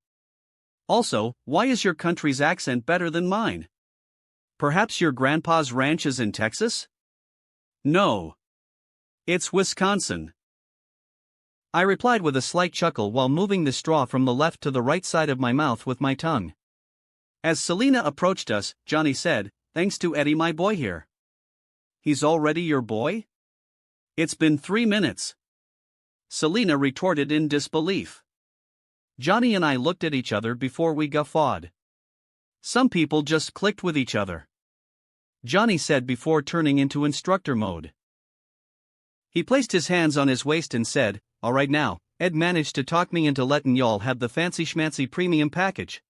Also, why is your country's accent better than mine? Perhaps your grandpa's ranch is in Texas?" "No. It's Wisconsin," I replied with a slight chuckle while moving the straw from the left to the right side of my mouth with my tongue. As Selena approached us, Johnny said, "Thanks to Eddie, my boy here." "He's already your boy?" "It's been 3 minutes," Selena retorted in disbelief. Johnny and I looked at each other before we guffawed. "Some people just clicked with each other," Johnny said before turning into instructor mode. He placed his hands on his waist and said, "All right now, Ed managed to talk me into letting y'all have the fancy schmancy premium package.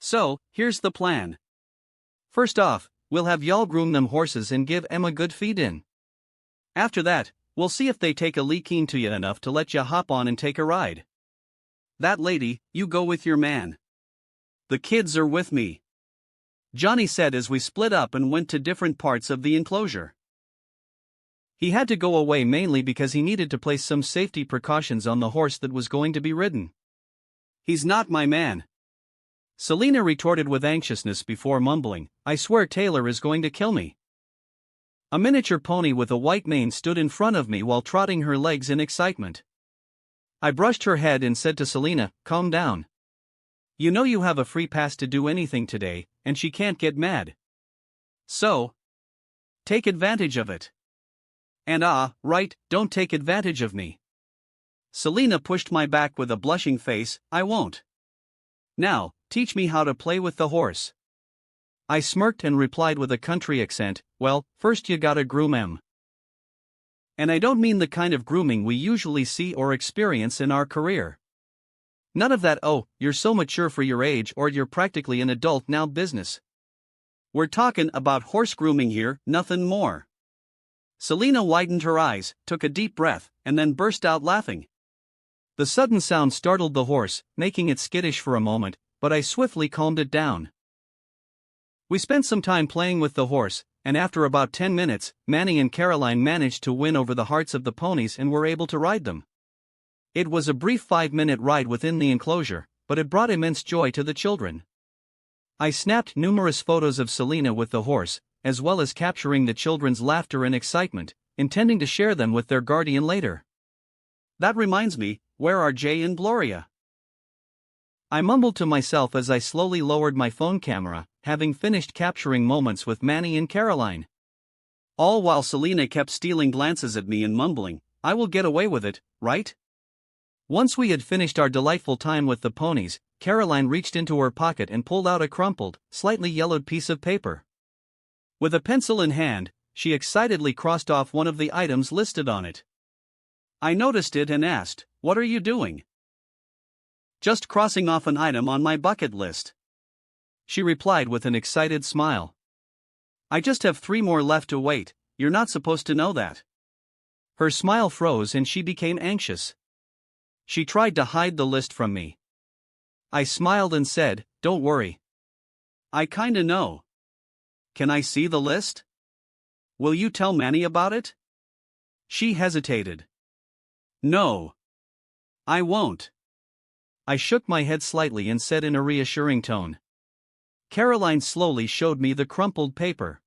So, here's the plan. First off, we'll have y'all groom them horses and give 'em a good feed in. After that, we'll see if they take a liking to you enough to let ya hop on and take a ride. That lady, you go with your man. The kids are with me, Johnny said as we split up and went to different parts of the enclosure. He had to go away mainly because he needed to place some safety precautions on the horse that was going to be ridden. He's not my man, Selena retorted with anxiousness before mumbling, I swear Taylor is going to kill me. A miniature pony with a white mane stood in front of me while trotting her legs in excitement. I brushed her head and said to Selena, calm down. You know you have a free pass to do anything today, and she can't get mad. So, take advantage of it. And right, don't take advantage of me. Selena pushed my back with a blushing face, I won't. Now, teach me how to play with the horse. I smirked and replied with a country accent, well, first you gotta groom 'em. And I don't mean the kind of grooming we usually see or experience in our career. None of that oh, you're so mature for your age or you're practically an adult now business. We're talking about horse grooming here, nothing more. Selena widened her eyes, took a deep breath, and then burst out laughing. The sudden sound startled the horse, making it skittish for a moment, but I swiftly calmed it down. We spent some time playing with the horse, and after about 10 minutes, Manny and Caroline managed to win over the hearts of the ponies and were able to ride them. It was a brief 5-minute ride within the enclosure, but it brought immense joy to the children. I snapped numerous photos of Selena with the horse, as well as capturing the children's laughter and excitement, intending to share them with their guardian later. That reminds me, where are Jay and Gloria? I mumbled to myself as I slowly lowered my phone camera, having finished capturing moments with Manny and Caroline. All while Selena kept stealing glances at me and mumbling, I will get away with it, right? Once we had finished our delightful time with the ponies, Caroline reached into her pocket and pulled out a crumpled, slightly yellowed piece of paper. With a pencil in hand, she excitedly crossed off one of the items listed on it. I noticed it and asked, what are you doing? Just crossing off an item on my bucket list. She replied with an excited smile. I just have 3 more left to wait, you're not supposed to know that. Her smile froze and she became anxious. She tried to hide the list from me. I smiled and said, don't worry. I kinda know. Can I see the list? Will you tell Manny about it? She hesitated. No. I won't. I shook my head slightly and said in a reassuring tone. Caroline slowly showed me the crumpled paper.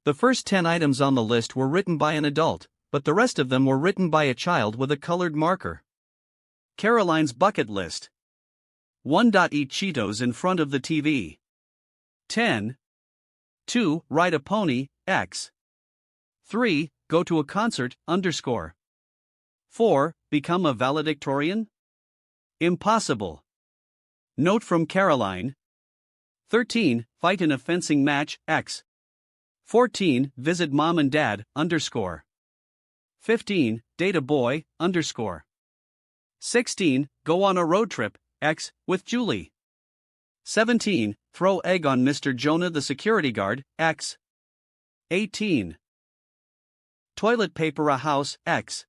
The first 10 items on the list were written by an adult, but the rest of them were written by a child with a colored marker. Caroline's bucket list. 1. Eat Cheetos in front of the TV. 10. 2. Ride a pony, X. 3. Go to a concert, _. 4. Become a valedictorian? Impossible. Note from Caroline. 13. Fight in a fencing match, X. 14. Visit mom and dad, _. 15. Date a boy, _. 16. Go on a road trip, X, with Julie. 17. Throw egg on Mr. Jonah the security guard, X. 18. Toilet paper a house, X.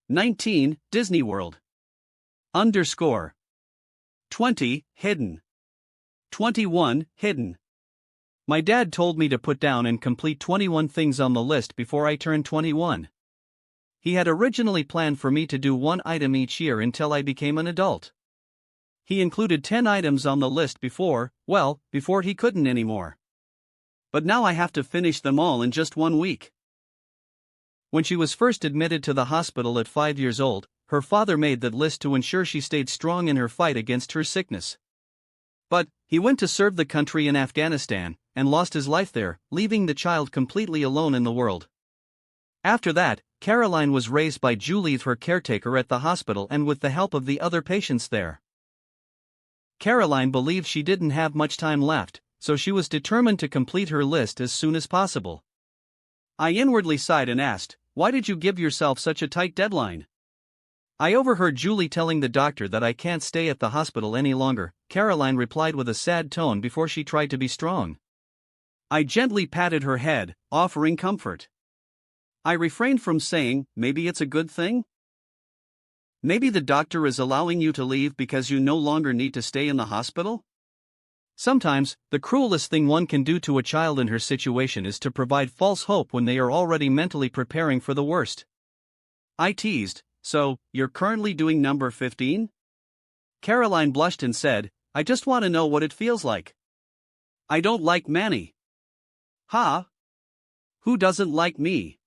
19. Disney World. _. 20. Hidden. 21. Hidden. My dad told me to put down and complete 21 things on the list before I turned 21. He had originally planned for me to do 1 item each year until I became an adult. He included 10 items on the list before he couldn't anymore. But now I have to finish them all in just 1 week. When she was first admitted to the hospital at 5 years old, her father made that list to ensure she stayed strong in her fight against her sickness. But he went to serve the country in Afghanistan and lost his life there, leaving the child completely alone in the world. After that, Caroline was raised by Julie, her caretaker at the hospital, and with the help of the other patients there. Caroline believed she didn't have much time left, so she was determined to complete her list as soon as possible. I inwardly sighed and asked, why did you give yourself such a tight deadline? I overheard Julie telling the doctor that I can't stay at the hospital any longer, Caroline replied with a sad tone before she tried to be strong. I gently patted her head, offering comfort. I refrained from saying, maybe it's a good thing? Maybe the doctor is allowing you to leave because you no longer need to stay in the hospital? Sometimes, the cruelest thing one can do to a child in her situation is to provide false hope when they are already mentally preparing for the worst. I teased, so, you're currently doing number 15? Caroline blushed and said, I just want to know what it feels like. I don't like Manny. Ha? Who doesn't like me?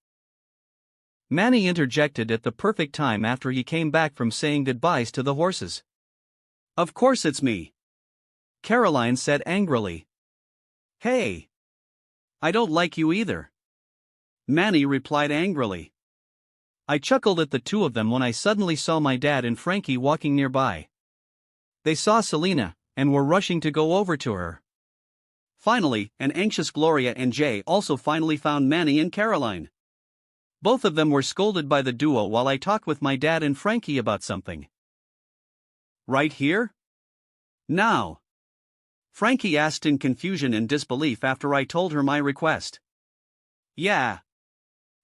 Manny interjected at the perfect time after he came back from saying goodbyes to the horses. Of course it's me. Caroline said angrily. Hey! I don't like you either. Manny replied angrily. I chuckled at the two of them when I suddenly saw my dad and Frankie walking nearby. They saw Selena, and were rushing to go over to her. Finally, an anxious Gloria and Jay also finally found Manny and Caroline. Both of them were scolded by the duo while I talked with my dad and Frankie about something. Right here? Now? Frankie asked in confusion and disbelief after I told her my request. Yeah.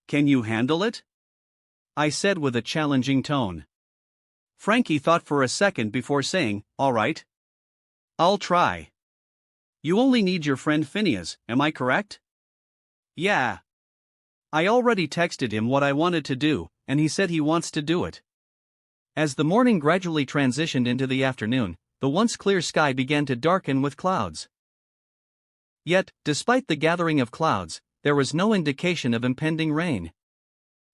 Can you handle it? I said with a challenging tone. Frankie thought for a second before saying, all right. I'll try. You only need your friend Phineas, am I correct? Yeah. I already texted him what I wanted to do, and he said he wants to do it. As the morning gradually transitioned into the afternoon, the once clear sky began to darken with clouds. Yet, despite the gathering of clouds, there was no indication of impending rain.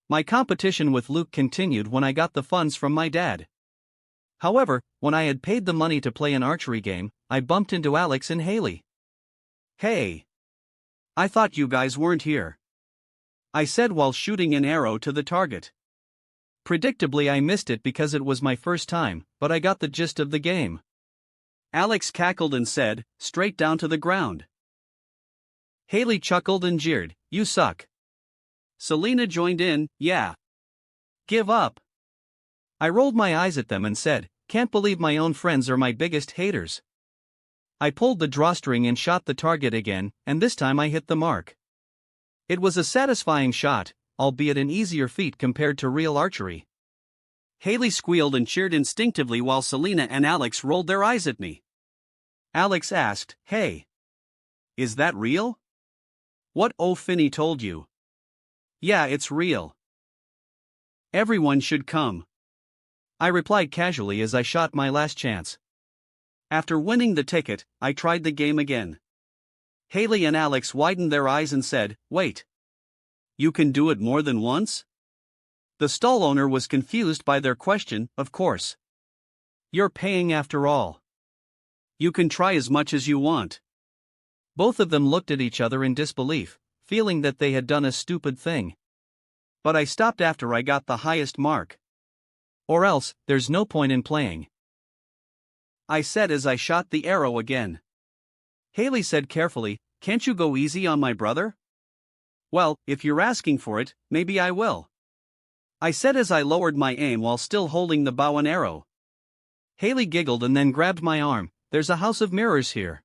My competition with Luke continued when I got the funds from my dad. However, when I had paid the money to play an archery game, I bumped into Alex and Haley. Hey! I thought you guys weren't here. I said while shooting an arrow to the target. Predictably, I missed it because it was my first time, but I got the gist of the game. Alex cackled and said, straight down to the ground. Haley chuckled and jeered, you suck. Selena joined in, yeah. Give up. I rolled my eyes at them and said, can't believe my own friends are my biggest haters. I pulled the drawstring and shot the target again, and this time I hit the mark. It was a satisfying shot, albeit an easier feat compared to real archery. Haley squealed and cheered instinctively while Selena and Alex rolled their eyes at me. Alex asked, hey. Is that real? What Finney told you? Yeah, it's real. Everyone should come. I replied casually as I shot my last chance. After winning the ticket, I tried the game again. Haley and Alex widened their eyes and said, wait. You can do it more than once? The stall owner was confused by their question, of course. You're paying after all. You can try as much as you want. Both of them looked at each other in disbelief, feeling that they had done a stupid thing. But I stopped after I got the highest mark. Or else, there's no point in playing. I said as I shot the arrow again. Haley said carefully, can't you go easy on my brother? Well, if you're asking for it, maybe I will. I said as I lowered my aim while still holding the bow and arrow. Haley giggled and then grabbed my arm, there's a house of mirrors here.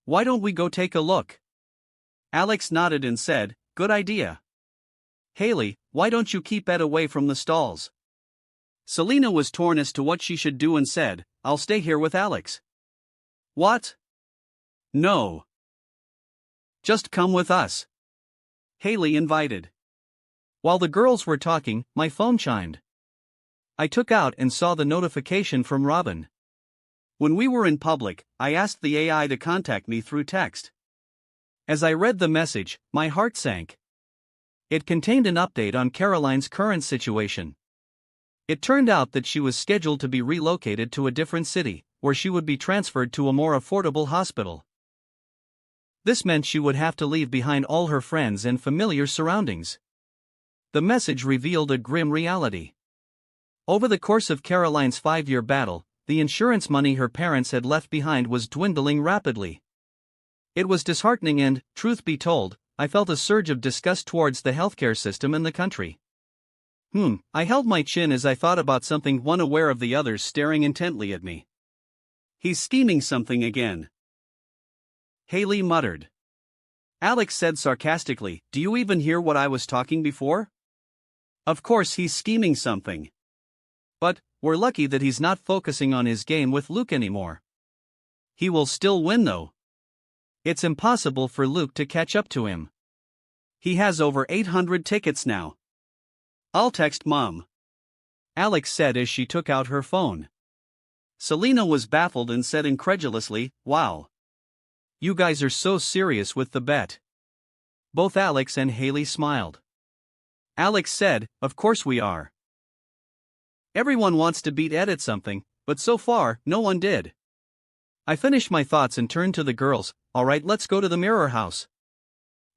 Why don't we go take a look? Alex nodded and said, good idea. Haley, why don't you keep Ed away from the stalls? Selena was torn as to what she should do and said, I'll stay here with Alex. What? No. Just come with us. Haley invited. While the girls were talking, my phone chimed. I took out and saw the notification from Robin. When we were in public, I asked the AI to contact me through text. As I read the message, my heart sank. It contained an update on Caroline's current situation. It turned out that she was scheduled to be relocated to a different city, where she would be transferred to a more affordable hospital. This meant she would have to leave behind all her friends and familiar surroundings. The message revealed a grim reality. Over the course of Caroline's 5-year battle, the insurance money her parents had left behind was dwindling rapidly. It was disheartening and, truth be told, I felt a surge of disgust towards the healthcare system in the country. I held my chin as I thought about something, unaware of the others staring intently at me. He's scheming something again, Haley muttered. Alex said sarcastically, do you even hear what I was talking before? Of course he's scheming something. But, we're lucky that he's not focusing on his game with Luke anymore. He will still win though. It's impossible for Luke to catch up to him. He has over 800 tickets now. I'll text Mom, Alex said as she took out her phone. Selena was baffled and said incredulously, wow. You guys are so serious with the bet. Both Alex and Haley smiled. Alex said, of course we are. Everyone wants to beat Ed at something, but so far, no one did. I finished my thoughts and turned to the girls. Alright, let's go to the mirror house.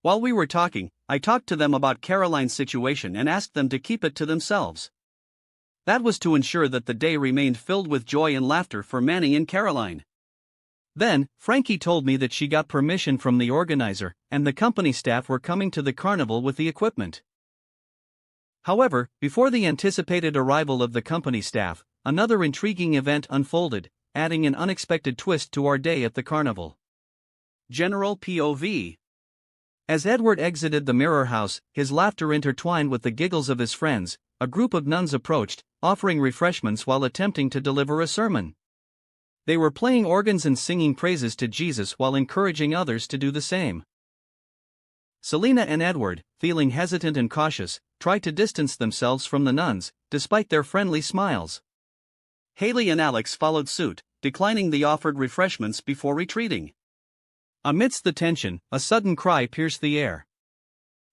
While we were talking, I talked to them about Caroline's situation and asked them to keep it to themselves. That was to ensure that the day remained filled with joy and laughter for Manny and Caroline. Then, Frankie told me that she got permission from the organizer, and the company staff were coming to the carnival with the equipment. However, before the anticipated arrival of the company staff, another intriguing event unfolded, adding an unexpected twist to our day at the carnival. General POV. As Edward exited the mirror house, his laughter intertwined with the giggles of his friends, a group of nuns approached, offering refreshments while attempting to deliver a sermon. They were playing organs and singing praises to Jesus while encouraging others to do the same. Selena and Edward, feeling hesitant and cautious, tried to distance themselves from the nuns, despite their friendly smiles. Haley and Alex followed suit, declining the offered refreshments before retreating. Amidst the tension, a sudden cry pierced the air.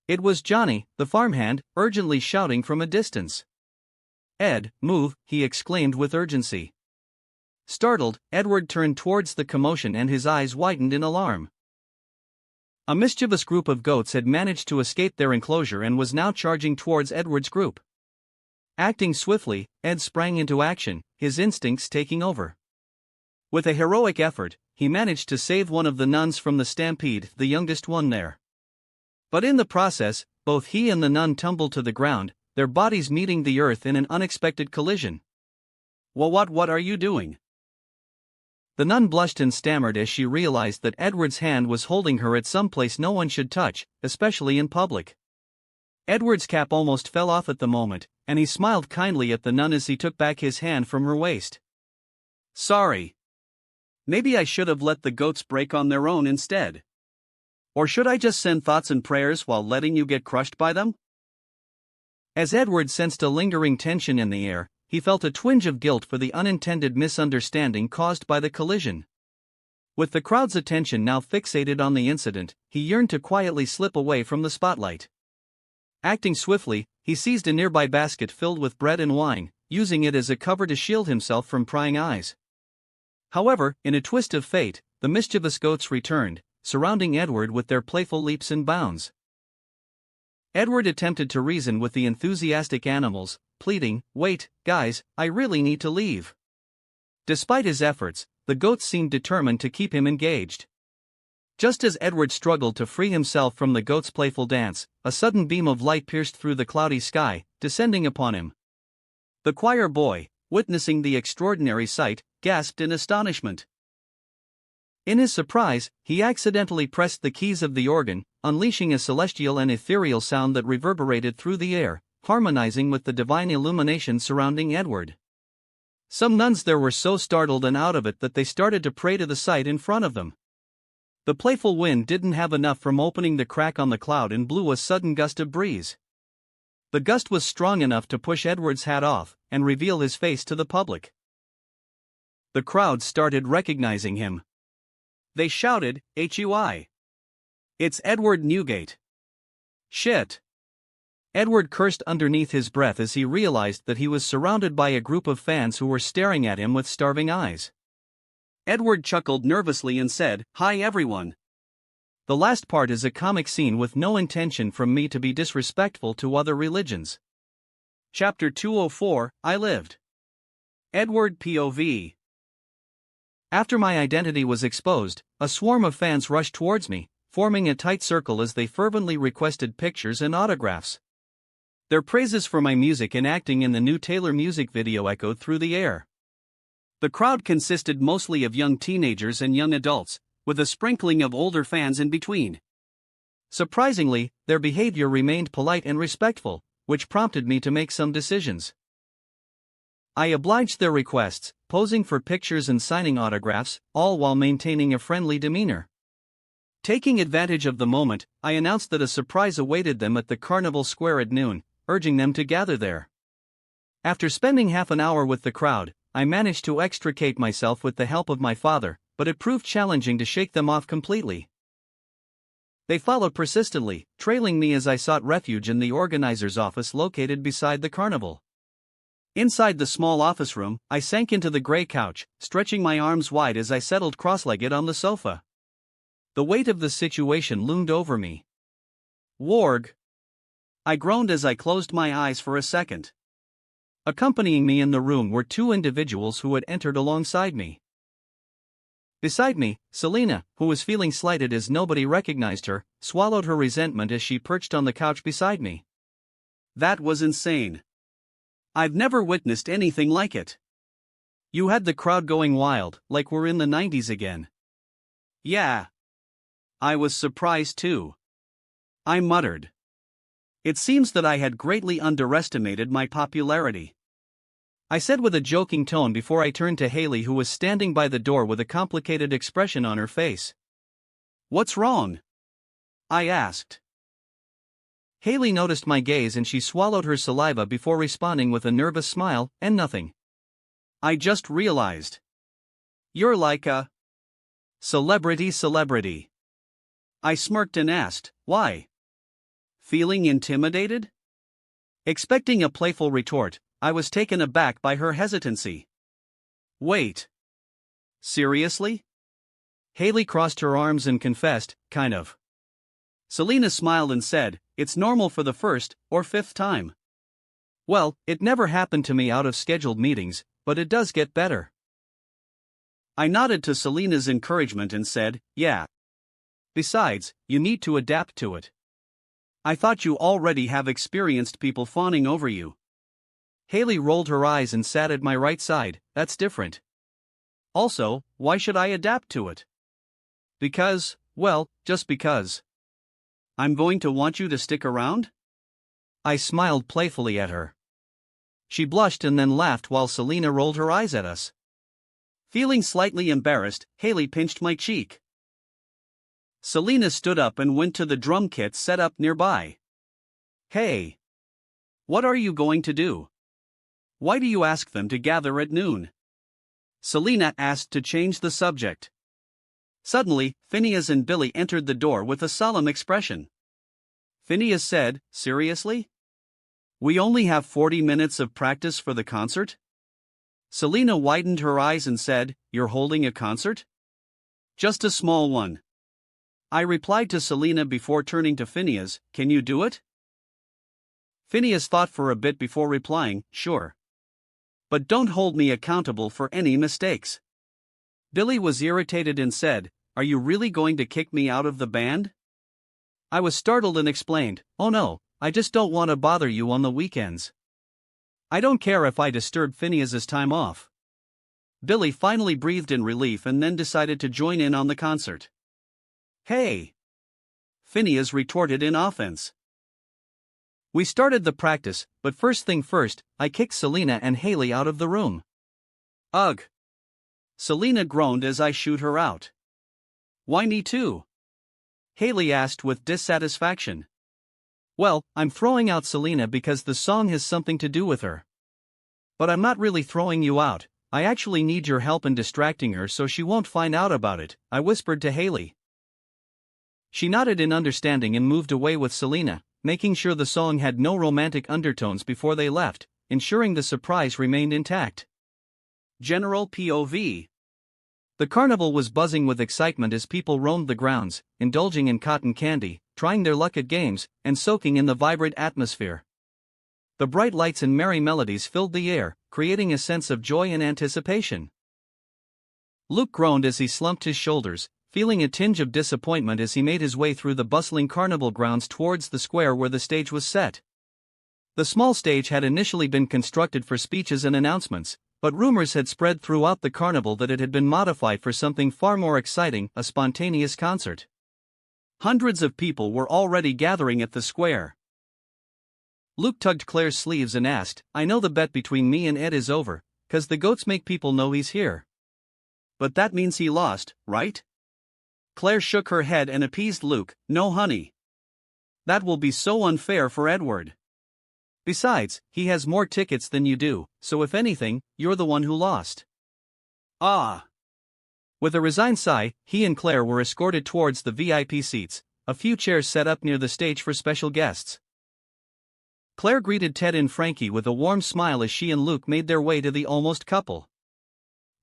It was Johnny, the farmhand, urgently shouting from a distance. Ed, move, he exclaimed with urgency. Startled, Edward turned towards the commotion and his eyes widened in alarm. A mischievous group of goats had managed to escape their enclosure and was now charging towards Edward's group. Acting swiftly, Ed sprang into action, his instincts taking over. With a heroic effort, he managed to save one of the nuns from the stampede, the youngest one there. But in the process, both he and the nun tumbled to the ground, their bodies meeting the earth in an unexpected collision. Well, what are you doing? The nun blushed and stammered as she realized that Edward's hand was holding her at some place no one should touch, especially in public. Edward's cap almost fell off at the moment, and he smiled kindly at the nun as he took back his hand from her waist. Sorry. Maybe I should have let the goats break on their own instead. Or should I just send thoughts and prayers while letting you get crushed by them? As Edward sensed a lingering tension in the air, he felt a twinge of guilt for the unintended misunderstanding caused by the collision. With the crowd's attention now fixated on the incident, he yearned to quietly slip away from the spotlight. Acting swiftly, he seized a nearby basket filled with bread and wine, using it as a cover to shield himself from prying eyes. However, in a twist of fate, the mischievous goats returned, surrounding Edward with their playful leaps and bounds. Edward attempted to reason with the enthusiastic animals, pleading, "Wait, guys, I really need to leave." Despite his efforts, the goats seemed determined to keep him engaged. Just as Edward struggled to free himself from the goats' playful dance, a sudden beam of light pierced through the cloudy sky, descending upon him. The choir boy, witnessing the extraordinary sight, gasped in astonishment. In his surprise, he accidentally pressed the keys of the organ, unleashing a celestial and ethereal sound that reverberated through the air, harmonizing with the divine illumination surrounding Edward. Some nuns there were so startled and out of it that they started to pray to the sight in front of them. The playful wind didn't have enough from opening the crack on the cloud and blew a sudden gust of breeze. The gust was strong enough to push Edward's hat off and reveal his face to the public. The crowd started recognizing him. They shouted, "HUI! It's Edward Newgate!" Shit! Edward cursed underneath his breath as he realized that he was surrounded by a group of fans who were staring at him with starving eyes. Edward chuckled nervously and said, "Hi everyone." The last part is a comic scene with no intention from me to be disrespectful to other religions. Chapter 204, I lived. Edward POV. After my identity was exposed, a swarm of fans rushed towards me, forming a tight circle as they fervently requested pictures and autographs. Their praises for my music and acting in the new Taylor music video echoed through the air. The crowd consisted mostly of young teenagers and young adults, with a sprinkling of older fans in between. Surprisingly, their behavior remained polite and respectful, which prompted me to make some decisions. I obliged their requests, posing for pictures and signing autographs, all while maintaining a friendly demeanor. Taking advantage of the moment, I announced that a surprise awaited them at the Carnival Square at noon, urging them to gather there. After spending half an hour with the crowd, I managed to extricate myself with the help of my father, but it proved challenging to shake them off completely. They followed persistently, trailing me as I sought refuge in the organizer's office located beside the carnival. Inside the small office room, I sank into the gray couch, stretching my arms wide as I settled cross-legged on the sofa. The weight of the situation loomed over me. Warg! I groaned as I closed my eyes for a second. Accompanying me in the room were two individuals who had entered alongside me. Beside me, Selena, who was feeling slighted as nobody recognized her, swallowed her resentment as she perched on the couch beside me. That was insane. I've never witnessed anything like it. You had the crowd going wild, like we're in the 90s again. Yeah. I was surprised too. I muttered. It seems that I had greatly underestimated my popularity. I said with a joking tone before I turned to Haley, who was standing by the door with a complicated expression on her face. What's wrong? I asked. Haley noticed my gaze and she swallowed her saliva before responding with a nervous smile, and nothing. I just realized. You're like a celebrity. I smirked and asked, why? Feeling intimidated? Expecting a playful retort, I was taken aback by her hesitancy. Wait. Seriously? Haley crossed her arms and confessed, kind of. Selena smiled and said, it's normal for the first or fifth time. Well, it never happened to me out of scheduled meetings, but it does get better. I nodded to Selena's encouragement and said, yeah. Besides, you need to adapt to it. I thought you already have experienced people fawning over you. Haley rolled her eyes and sat at my right side. That's different. Also, why should I adapt to it? Because, well, just because. I'm going to want you to stick around? I smiled playfully at her. She blushed and then laughed while Selena rolled her eyes at us. Feeling slightly embarrassed, Haley pinched my cheek. Selena stood up and went to the drum kit set up nearby. Hey! What are you going to do? Why do you ask them to gather at noon? Selena asked to change the subject. Suddenly, Phineas and Billy entered the door with a solemn expression. Phineas said, seriously? We only have 40 minutes of practice for the concert? Selena widened her eyes and said, you're holding a concert? Just a small one. I replied to Selena before turning to Phineas, can you do it? Phineas thought for a bit before replying, sure. But don't hold me accountable for any mistakes. Billy was irritated and said, are you really going to kick me out of the band? I was startled and explained, oh no, I just don't want to bother you on the weekends. I don't care if I disturb Phineas's time off. Billy finally breathed in relief and then decided to join in on the concert. Hey! Phineas retorted in offense. We started the practice, but first thing first, I kicked Selena and Haley out of the room. Ugh! Selena groaned as I shooed her out. Why me too? Haley asked with dissatisfaction. Well, I'm throwing out Selena because the song has something to do with her. But I'm not really throwing you out, I actually need your help in distracting her so she won't find out about it, I whispered to Haley. She nodded in understanding and moved away with Selena, making sure the song had no romantic undertones before they left, ensuring the surprise remained intact. General POV. The carnival was buzzing with excitement as people roamed the grounds, indulging in cotton candy, trying their luck at games, and soaking in the vibrant atmosphere. The bright lights and merry melodies filled the air, creating a sense of joy and anticipation. Luke groaned as he slumped his shoulders, feeling a tinge of disappointment as he made his way through the bustling carnival grounds towards the square where the stage was set. The small stage had initially been constructed for speeches and announcements, but rumors had spread throughout the carnival that it had been modified for something far more exciting, a spontaneous concert. Hundreds of people were already gathering at the square. Luke tugged Claire's sleeves and asked, "I know the bet between me and Ed is over, 'cause the goats make people know he's here." "But that means he lost, right?" Claire shook her head and appeased Luke, "No honey. That will be so unfair for Edward. Besides, he has more tickets than you do, so if anything, you're the one who lost." "Ah." With a resigned sigh, he and Claire were escorted towards the VIP seats, a few chairs set up near the stage for special guests. Claire greeted Ted and Frankie with a warm smile as she and Luke made their way to the almost couple.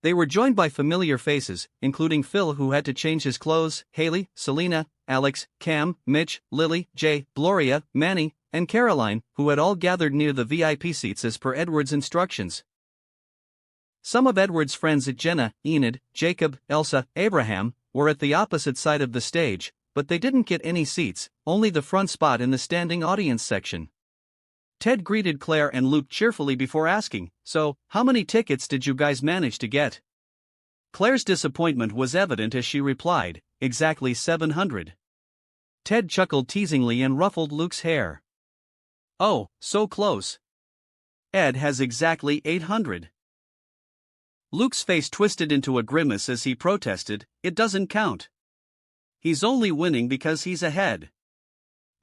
They were joined by familiar faces, including Phil, who had to change his clothes, Haley, Selena, Alex, Cam, Mitch, Lily, Jay, Gloria, Manny, and Caroline, who had all gathered near the VIP seats as per Edward's instructions. Some of Edward's friends at Jenna, Enid, Jacob, Elsa, Abraham, were at the opposite side of the stage, but they didn't get any seats, only the front spot in the standing audience section. Ted greeted Claire and Luke cheerfully before asking, "So, how many tickets did you guys manage to get?" Claire's disappointment was evident as she replied, "Exactly 700. Ted chuckled teasingly and ruffled Luke's hair. "Oh, so close. Ed has exactly 800. Luke's face twisted into a grimace as he protested, "It doesn't count. He's only winning because he's ahead."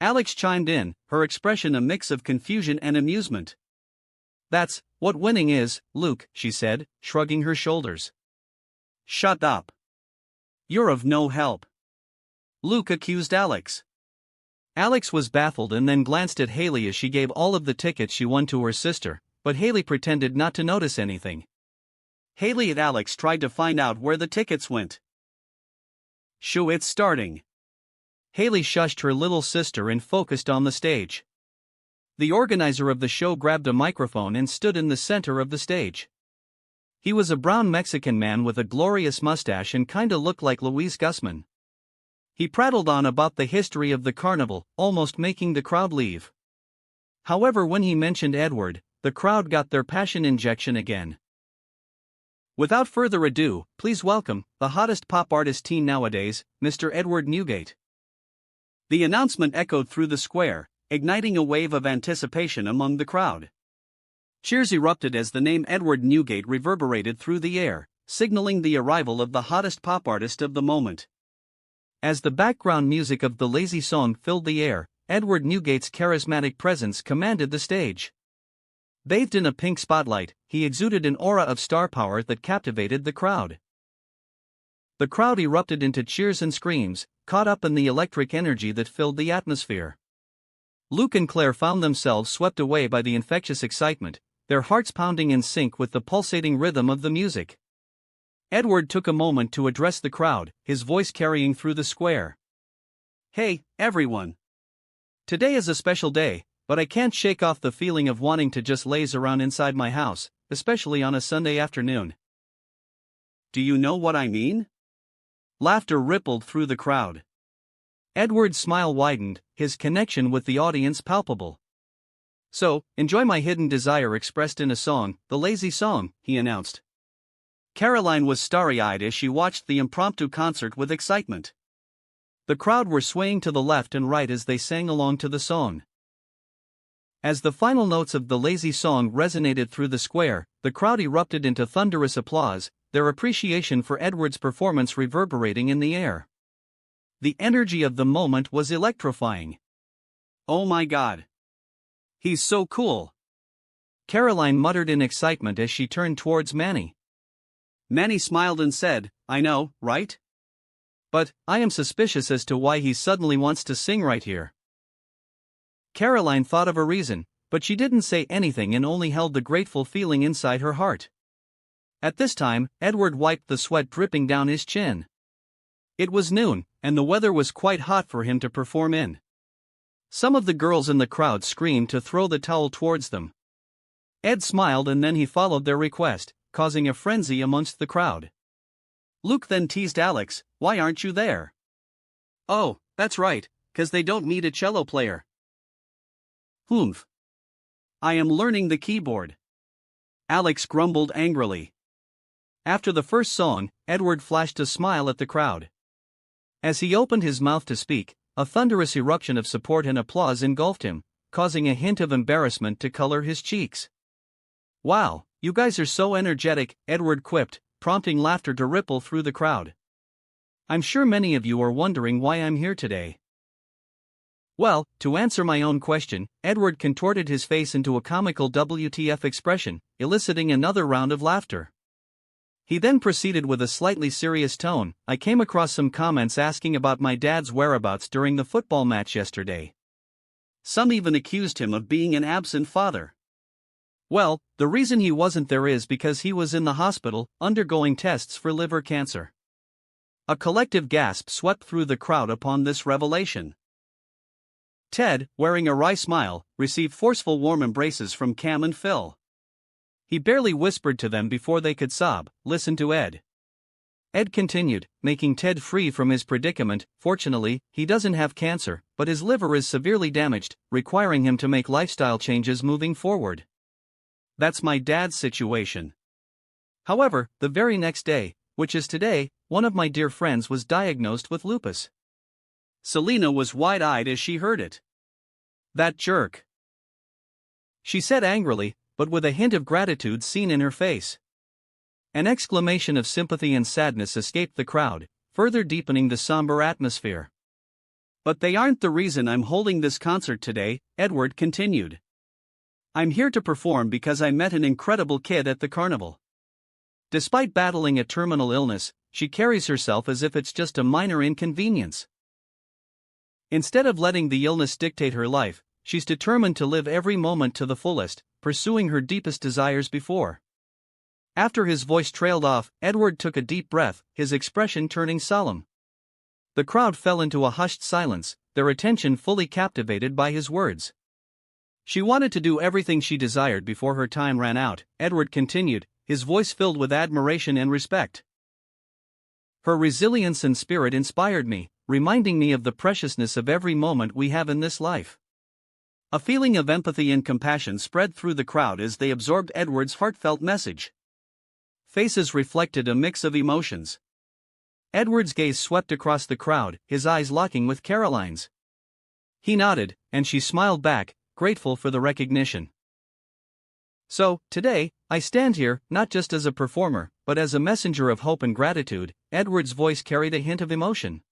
Alex chimed in, her expression a mix of confusion and amusement. "That's what winning is, Luke," she said, shrugging her shoulders. "Shut up. You're of no help," Luke accused Alex. Alex was baffled and then glanced at Haley as she gave all of the tickets she won to her sister, but Haley pretended not to notice anything. Haley and Alex tried to find out where the tickets went. "Shoo, it's starting." Haley shushed her little sister and focused on the stage. The organizer of the show grabbed a microphone and stood in the center of the stage. He was a brown Mexican man with a glorious mustache and kinda looked like Luis Guzman. He prattled on about the history of the carnival, almost making the crowd leave. However, when he mentioned Edward, the crowd got their passion injection again. Without further ado, please welcome the hottest pop artist teen nowadays, Mr. Edward Newgate. The announcement echoed through the square, igniting a wave of anticipation among the crowd. Cheers erupted as the name Edward Newgate reverberated through the air, signaling the arrival of the hottest pop artist of the moment. As the background music of the Lazy Song filled the air, Edward Newgate's charismatic presence commanded the stage. Bathed in a pink spotlight, he exuded an aura of star power that captivated the crowd. The crowd erupted into cheers and screams, caught up in the electric energy that filled the atmosphere. Luke and Claire found themselves swept away by the infectious excitement, their hearts pounding in sync with the pulsating rhythm of the music. Edward took a moment to address the crowd, his voice carrying through the square. "Hey, everyone. Today is a special day, but I can't shake off the feeling of wanting to just laze around inside my house, especially on a Sunday afternoon." "Do you know what I mean?" Laughter rippled through the crowd. Edward's smile widened, his connection with the audience palpable. "So, enjoy my hidden desire expressed in a song, the Lazy Song," he announced. Caroline was starry-eyed as she watched the impromptu concert with excitement. The crowd were swaying to the left and right as they sang along to the song. As the final notes of the Lazy Song resonated through the square, the crowd erupted into thunderous applause, their appreciation for Edward's performance reverberating in the air. The energy of the moment was electrifying. "Oh my God. He's so cool," Caroline muttered in excitement as she turned towards Manny. Manny smiled and said, "I know, right? But I am suspicious as to why he suddenly wants to sing right here." Caroline thought of a reason, but she didn't say anything and only held the grateful feeling inside her heart. At this time, Edward wiped the sweat dripping down his chin. It was noon, and the weather was quite hot for him to perform in. Some of the girls in the crowd screamed to throw the towel towards them. Ed smiled and then he followed their request, causing a frenzy amongst the crowd. Luke then teased Alex, "Why aren't you there?" "Oh, that's right, 'cause they don't need a cello player." "Humph. I am learning the keyboard. Alex grumbled angrily. After the first song, Edward flashed a smile at the crowd. As he opened his mouth to speak, a thunderous eruption of support and applause engulfed him, causing a hint of embarrassment to color his cheeks. "Wow, you guys are so energetic," Edward quipped, prompting laughter to ripple through the crowd. "I'm sure many of you are wondering why I'm here today." Well, to answer my own question, Edward contorted his face into a comical WTF expression, eliciting another round of laughter. He then proceeded with a slightly serious tone. "I came across some comments asking about my dad's whereabouts during the football match yesterday. Some even accused him of being an absent father. Well, the reason he wasn't there is because he was in the hospital, undergoing tests for liver cancer." A collective gasp swept through the crowd upon this revelation. Ted, wearing a wry smile, received forceful warm embraces from Cam and Phil. He barely whispered to them before they could sob, "Listen to Ed." Ed continued, making Ted free from his predicament. "Fortunately, he doesn't have cancer, but his liver is severely damaged, requiring him to make lifestyle changes moving forward. That's my dad's situation. However, the very next day, which is today, one of my dear friends was diagnosed with lupus." Selena was wide-eyed as she heard it. "That jerk," she said angrily, but with a hint of gratitude seen in her face. An exclamation of sympathy and sadness escaped the crowd, further deepening the somber atmosphere. "But they aren't the reason I'm holding this concert today," Edward continued. "I'm here to perform because I met an incredible kid at the carnival. Despite battling a terminal illness, she carries herself as if it's just a minor inconvenience. Instead of letting the illness dictate her life, she's determined to live every moment to the fullest, pursuing her deepest desires before." After his voice trailed off, Edward took a deep breath, his expression turning solemn. The crowd fell into a hushed silence, their attention fully captivated by his words. "She wanted to do everything she desired before her time ran out," Edward continued, his voice filled with admiration and respect. "Her resilience and spirit inspired me, reminding me of the preciousness of every moment we have in this life." A feeling of empathy and compassion spread through the crowd as they absorbed Edward's heartfelt message. Faces reflected a mix of emotions. Edward's gaze swept across the crowd, his eyes locking with Caroline's. He nodded, and she smiled back, grateful for the recognition. "So, today, I stand here, not just as a performer, but as a messenger of hope and gratitude." Edward's voice carried a hint of emotion.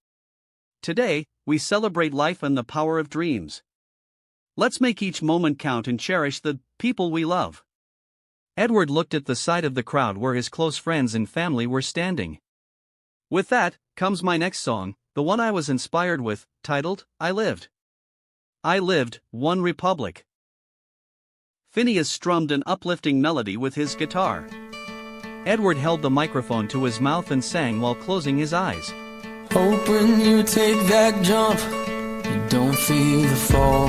"Today, we celebrate life and the power of dreams. Let's make each moment count and cherish the people we love." Edward looked at the side of the crowd where his close friends and family were standing. "With that, comes my next song, the one I was inspired with, titled, I Lived. I Lived, One Republic." Phineas strummed an uplifting melody with his guitar. Edward held the microphone to his mouth and sang while closing his eyes. Hope when you take that jump, you don't feel the fall.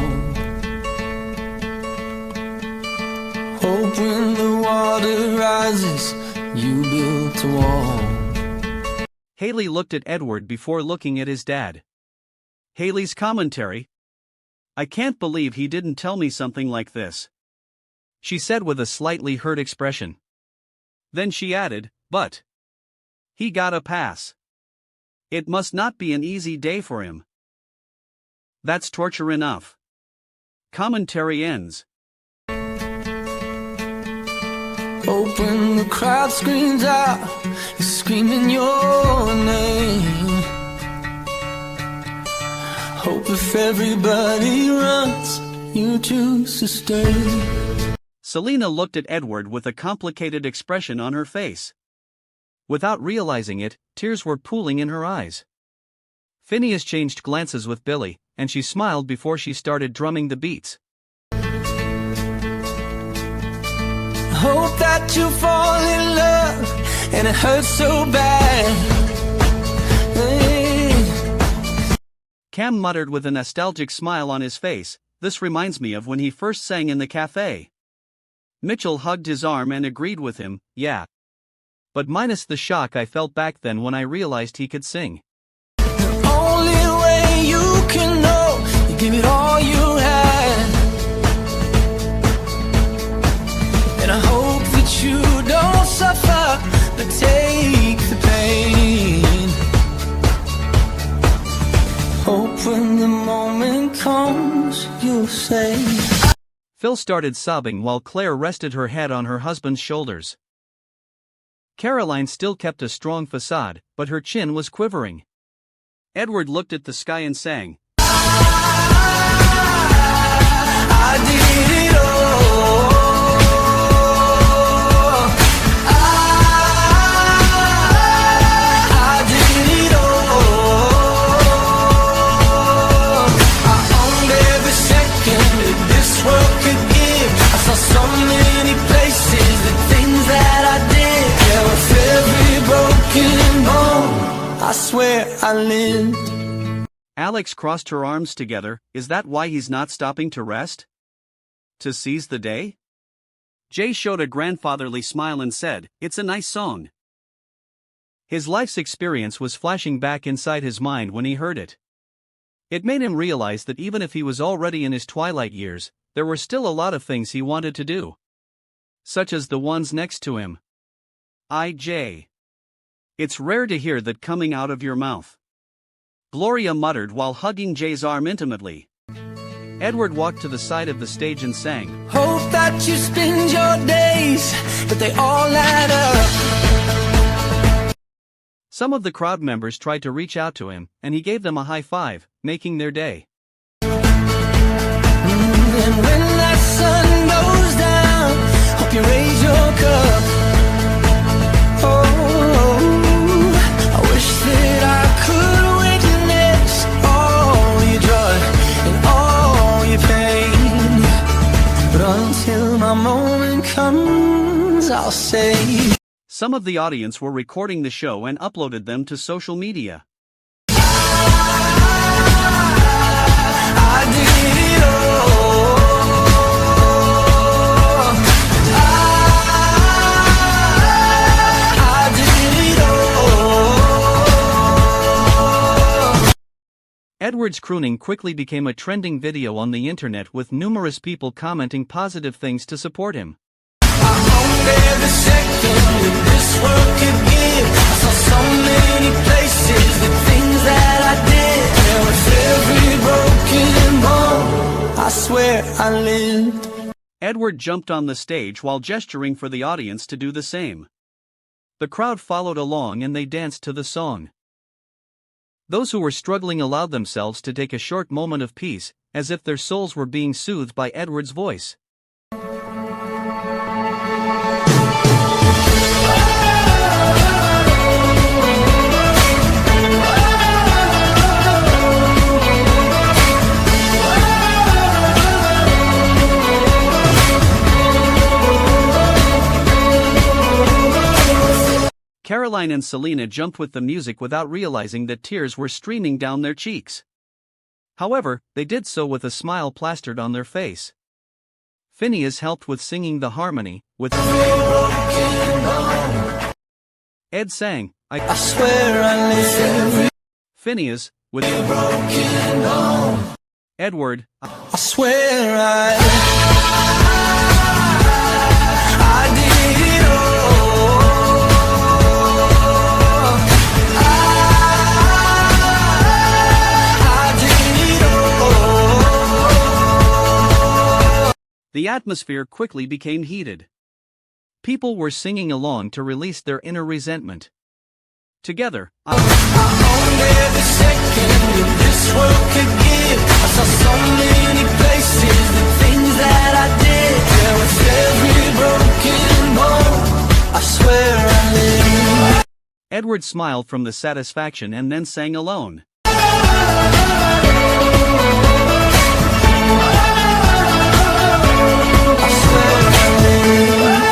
Hope when the water rises, you built a wall. Haley looked at Edward before looking at his dad. Haley's commentary? "I can't believe he didn't tell me something like this," she said with a slightly hurt expression. Then she added, "But he got a pass. It must not be an easy day for him. That's torture enough." Commentary ends. Hope when the crowd screams out, you're screaming your name. Hope if everybody runs, you choose to stay. Selena looked at Edward with a complicated expression on her face. Without realizing it, tears were pooling in her eyes. Phineas changed glances with Billy, and she smiled before she started drumming the beats. Hope that you fall in love, and it hurts so bad. Hey. Cam muttered with a nostalgic smile on his face, "This reminds me of when he first sang in the cafe." Mitchell hugged his arm and agreed with him, "Yeah. But minus the shock I felt back then when I realized he could sing." The only way you can know, you give it all you had. when the moment comes, you'll say. Phil started sobbing while Claire rested her head on her husband's shoulders. Caroline still kept a strong facade, but her chin was quivering. Edward looked at the sky and sang, I did it all. I did it all. I owned every second that this world could give. I saw so many places, the things that I did. Yeah, with every broken bone, I swear I lived. Alex crossed her arms together. Is that why he's not stopping to rest? To seize the day? Jay showed a grandfatherly smile and said, it's a nice song. His life's experience was flashing back inside his mind when he heard it. It made him realize that even if he was already in his twilight years, there were still a lot of things he wanted to do. Such as the ones next to him. Jay. It's rare to hear that coming out of your mouth. Gloria muttered while hugging Jay's arm intimately. Edward walked to the side of the stage and sang, Hope that you spend your days, but they all add up. Some of the crowd members tried to reach out to him, and he gave them a high five, making their day. And when that sun goes down, hope you raise your cup. Oh, I wish that I could witness all your joy and all your pain. But until my moment comes, I'll say. Some of the audience were recording the show and uploaded them to social media. I did it all. I did it all. Edward's crooning quickly became a trending video on the internet with numerous people commenting positive things to support him. Every second that this world could give, I saw so many places, the things that I did. There was every broken bone, I swear I lived. Edward jumped on the stage while gesturing for the audience to do the same. The crowd followed along and they danced to the song. Those who were struggling allowed themselves to take a short moment of peace, as if their souls were being soothed by Edward's voice. Caroline and Selena jumped with the music without realizing that tears were streaming down their cheeks. However, they did so with a smile plastered on their face. Phineas helped with singing the harmony, with Ed sang, I swear I live. Phineas, with Edward, I swear I did it all. I did it all. The atmosphere quickly became heated. People were singing along to release their inner resentment. Together, I owned every second that this world could give. I saw so many places, the things that I did. There was every broken bone, I swear I lived. Edward smiled from the satisfaction and then sang alone. I swear I lived.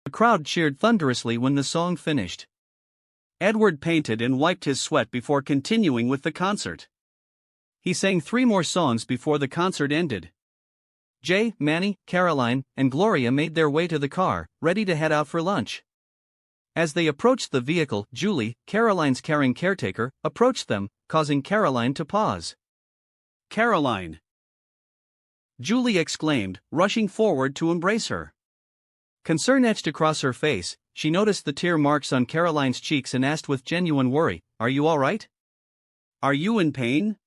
The crowd cheered thunderously when the song finished. Edward painted and wiped his sweat before continuing with the concert. He sang 3 more songs before the concert ended. Jay, Manny, Caroline, and Gloria made their way to the car, ready to head out for lunch. As they approached the vehicle, Julie, Caroline's caring caretaker, approached them, causing Caroline to pause. Caroline. Julie exclaimed, rushing forward to embrace her. Concern etched across her face. She noticed the tear marks on Caroline's cheeks and asked with genuine worry, "Are you all right? Are you in pain?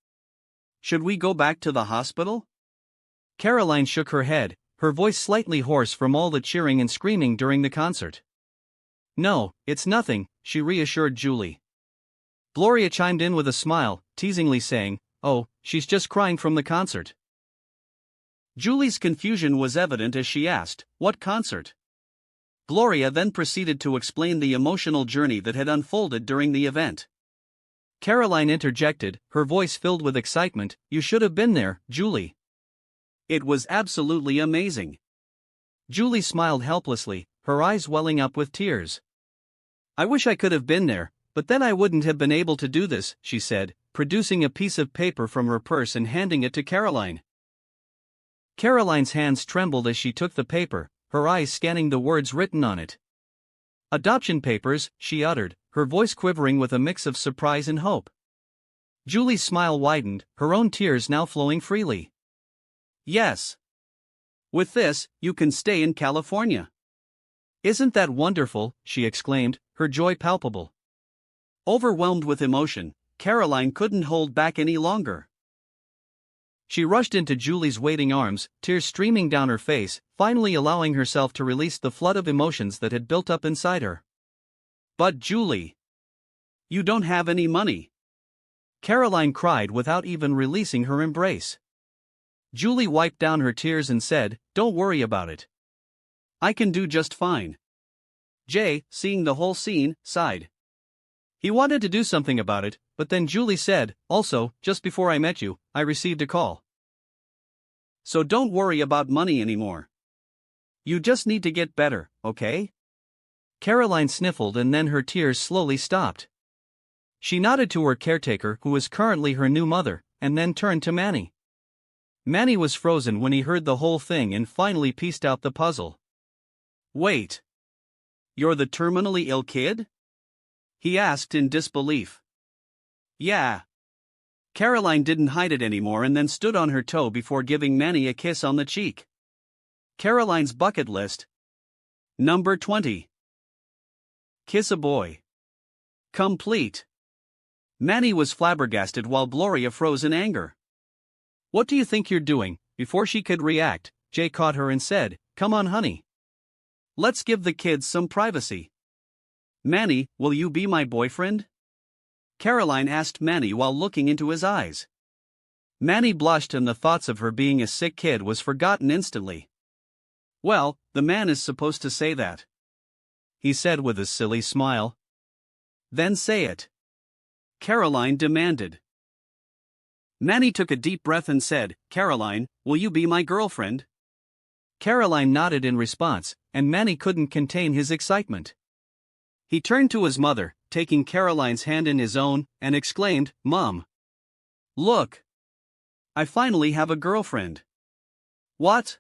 Should we go back to the hospital?" Caroline shook her head, her voice slightly hoarse from all the cheering and screaming during the concert. "No, it's nothing," she reassured Julie. Gloria chimed in with a smile, teasingly saying, "Oh, she's just crying from the concert." Julie's confusion was evident as she asked, "What concert?" Gloria then proceeded to explain the emotional journey that had unfolded during the event. Caroline interjected, her voice filled with excitement, "You should have been there, Julie. It was absolutely amazing." Julie smiled helplessly, her eyes welling up with tears. "I wish I could have been there, but then I wouldn't have been able to do this," she said, producing a piece of paper from her purse and handing it to Caroline. Caroline's hands trembled as she took the paper, her eyes scanning the words written on it. "Adoption papers," she uttered, her voice quivering with a mix of surprise and hope. Julie's smile widened, her own tears now flowing freely. "Yes. With this, you can stay in California." "Isn't that wonderful?" she exclaimed, her joy palpable. Overwhelmed with emotion, Caroline couldn't hold back any longer. She rushed into Julie's waiting arms, tears streaming down her face, finally allowing herself to release the flood of emotions that had built up inside her. "But Julie, you don't have any money," Caroline cried without even releasing her embrace. Julie wiped down her tears and said, "Don't worry about it. I can do just fine." Jay, seeing the whole scene, sighed. He wanted to do something about it, but then Julie said, "Also, just before I met you, I received a call. So don't worry about money anymore. You just need to get better, okay?" Caroline sniffled and then her tears slowly stopped. She nodded to her caretaker, who was currently her new mother, and then turned to Manny. Manny was frozen when he heard the whole thing and finally pieced out the puzzle. "Wait. You're the terminally ill kid?" he asked in disbelief. "Yeah." Caroline didn't hide it anymore and then stood on her toe before giving Manny a kiss on the cheek. Caroline's bucket list. Number 20. Kiss a boy. Complete. Manny was flabbergasted while Gloria froze in anger. "What do you think you're doing?" Before she could react, Jay caught her and said, "Come on, honey. Let's give the kids some privacy." "Manny, will you be my boyfriend?" Caroline asked Manny while looking into his eyes. Manny blushed and the thoughts of her being a sick kid was forgotten instantly. "Well, the man is supposed to say that," he said with a silly smile. "Then say it," Caroline demanded. Manny took a deep breath and said, "Caroline, will you be my girlfriend?" Caroline nodded in response, and Manny couldn't contain his excitement. He turned to his mother, taking Caroline's hand in his own, and exclaimed, "Mom! Look! I finally have a girlfriend." "What?"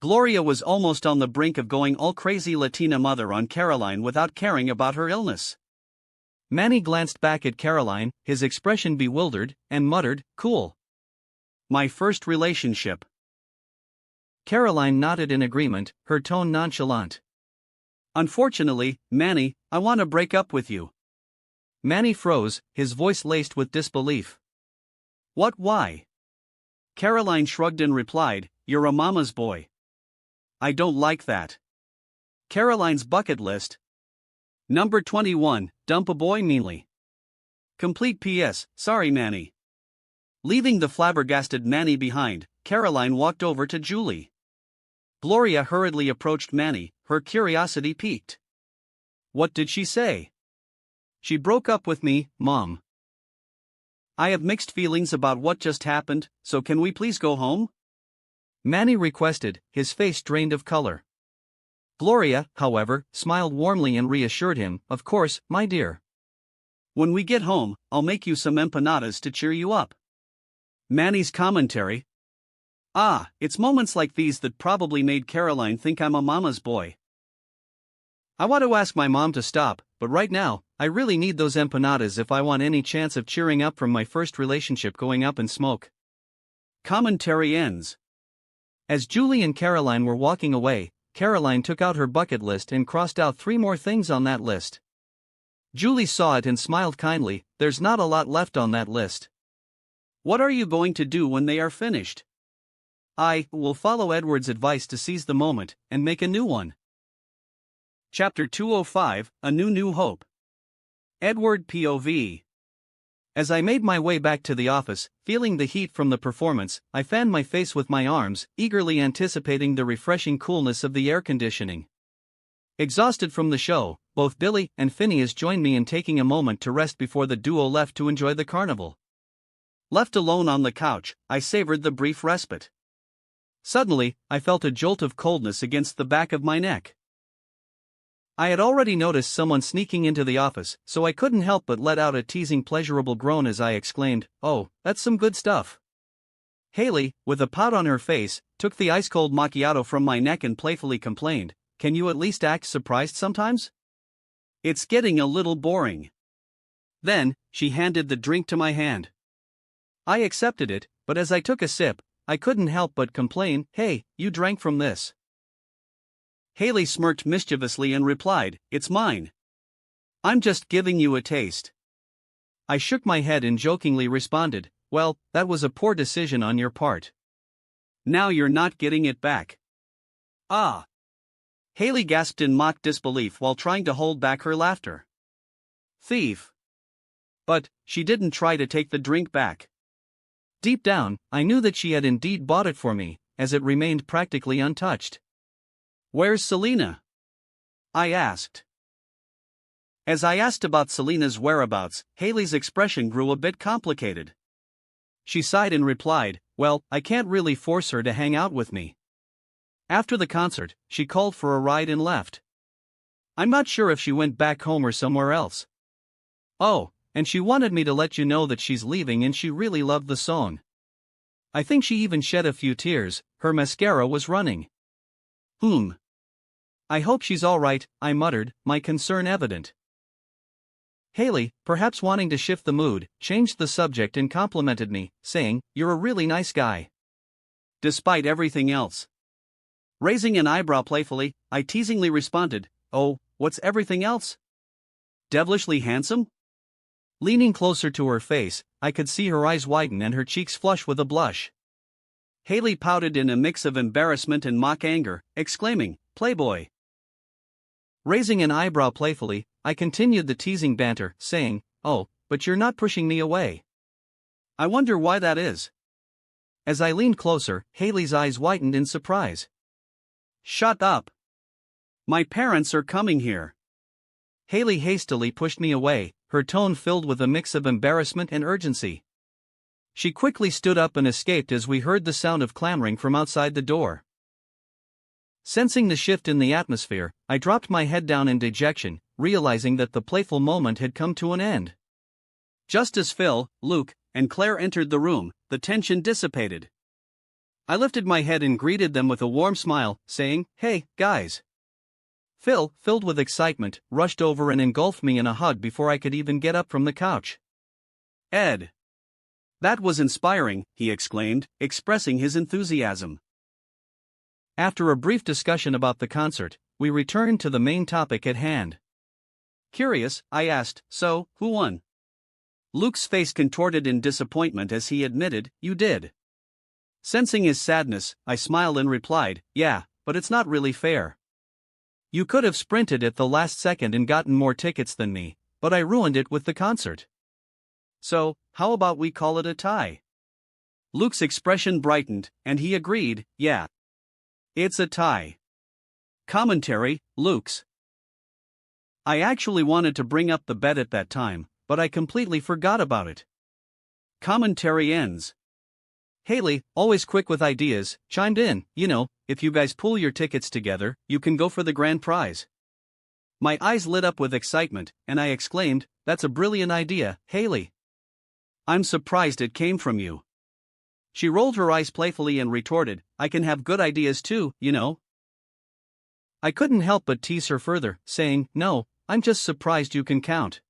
Gloria was almost on the brink of going all crazy Latina mother on Caroline without caring about her illness. Manny glanced back at Caroline, his expression bewildered, and muttered, "Cool. My first relationship." Caroline nodded in agreement, her tone nonchalant. "Unfortunately, Manny, I want to break up with you." Manny froze, his voice laced with disbelief. "What? Why?" Caroline shrugged and replied, "You're a mama's boy. I don't like that." Caroline's bucket list. Number 21, dump a boy meanly. Complete P.S. Sorry, Manny. Leaving the flabbergasted Manny behind, Caroline walked over to Julie. Gloria hurriedly approached Manny, her curiosity piqued. "What did she say?" "She broke up with me, Mom. I have mixed feelings about what just happened, so can we please go home?" Manny requested, his face drained of color. Gloria, however, smiled warmly and reassured him, "Of course, my dear. When we get home, I'll make you some empanadas to cheer you up." Manny's commentary. It's moments like these that probably made Caroline think I'm a mama's boy. I want to ask my mom to stop, but right now, I really need those empanadas if I want any chance of cheering up from my first relationship going up in smoke. Commentary ends. As Julie and Caroline were walking away, Caroline took out her bucket list and crossed out 3 more things on that list. Julie saw it and smiled kindly. There's not a lot left on that list. What are you going to do when they are finished? I will follow Edward's advice to seize the moment and make a new one. Chapter 205, A New Hope. Edward POV. As I made my way back to the office, feeling the heat from the performance, I fanned my face with my arms, eagerly anticipating the refreshing coolness of the air conditioning. Exhausted from the show, both Billy and Phineas joined me in taking a moment to rest before the duo left to enjoy the carnival. Left alone on the couch, I savored the brief respite. Suddenly, I felt a jolt of coldness against the back of my neck. I had already noticed someone sneaking into the office, so I couldn't help but let out a teasing pleasurable groan as I exclaimed, "Oh, that's some good stuff." Haley, with a pout on her face, took the ice-cold macchiato from my neck and playfully complained, "Can you at least act surprised sometimes? It's getting a little boring." Then, she handed the drink to my hand. I accepted it, but as I took a sip, I couldn't help but complain, "Hey, you drank from this." Haley smirked mischievously and replied, "It's mine. I'm just giving you a taste." I shook my head and jokingly responded, "Well, that was a poor decision on your part. Now you're not getting it back." "Ah!" Haley gasped in mock disbelief while trying to hold back her laughter. "Thief." But she didn't try to take the drink back. Deep down, I knew that she had indeed bought it for me, as it remained practically untouched. "Where's Selena?" I asked. As I asked about Selena's whereabouts, Haley's expression grew a bit complicated. She sighed and replied, "Well, I can't really force her to hang out with me. After the concert, she called for a ride and left. I'm not sure if she went back home or somewhere else. Oh, and she wanted me to let you know that she's leaving and she really loved the song. I think she even shed a few tears, her mascara was running." "I hope she's all right," I muttered, my concern evident. Haley, perhaps wanting to shift the mood, changed the subject and complimented me, saying, "You're a really nice guy. Despite everything else." Raising an eyebrow playfully, I teasingly responded, "Oh, what's everything else? Devilishly handsome?" Leaning closer to her face, I could see her eyes widen and her cheeks flush with a blush. Haley pouted in a mix of embarrassment and mock anger, exclaiming, "Playboy." Raising an eyebrow playfully, I continued the teasing banter, saying, "Oh, but you're not pushing me away. I wonder why that is." As I leaned closer, Haley's eyes widened in surprise. "Shut up. My parents are coming here." Haley hastily pushed me away, her tone filled with a mix of embarrassment and urgency. She quickly stood up and escaped as we heard the sound of clamoring from outside the door. Sensing the shift in the atmosphere, I dropped my head down in dejection, realizing that the playful moment had come to an end. Just as Phil, Luke, and Claire entered the room, the tension dissipated. I lifted my head and greeted them with a warm smile, saying, "Hey, guys." Phil, filled with excitement, rushed over and engulfed me in a hug before I could even get up from the couch. "Ed. That was inspiring," he exclaimed, expressing his enthusiasm. After a brief discussion about the concert, we returned to the main topic at hand. Curious, I asked, "So, who won?" Luke's face contorted in disappointment as he admitted, "You did." Sensing his sadness, I smiled and replied, "Yeah, but it's not really fair. You could have sprinted at the last second and gotten more tickets than me, but I ruined it with the concert. So, how about we call it a tie?" Luke's expression brightened, and he agreed, "Yeah. It's a tie." Commentary, Luke's. I actually wanted to bring up the bet at that time, but I completely forgot about it. Commentary ends. Haley, always quick with ideas, chimed in, "If you guys pool your tickets together, you can go for the grand prize." My eyes lit up with excitement, and I exclaimed, "That's a brilliant idea, Haley. I'm surprised it came from you." She rolled her eyes playfully and retorted, "I can have good ideas too, I couldn't help but tease her further, saying, "No, I'm just surprised you can count."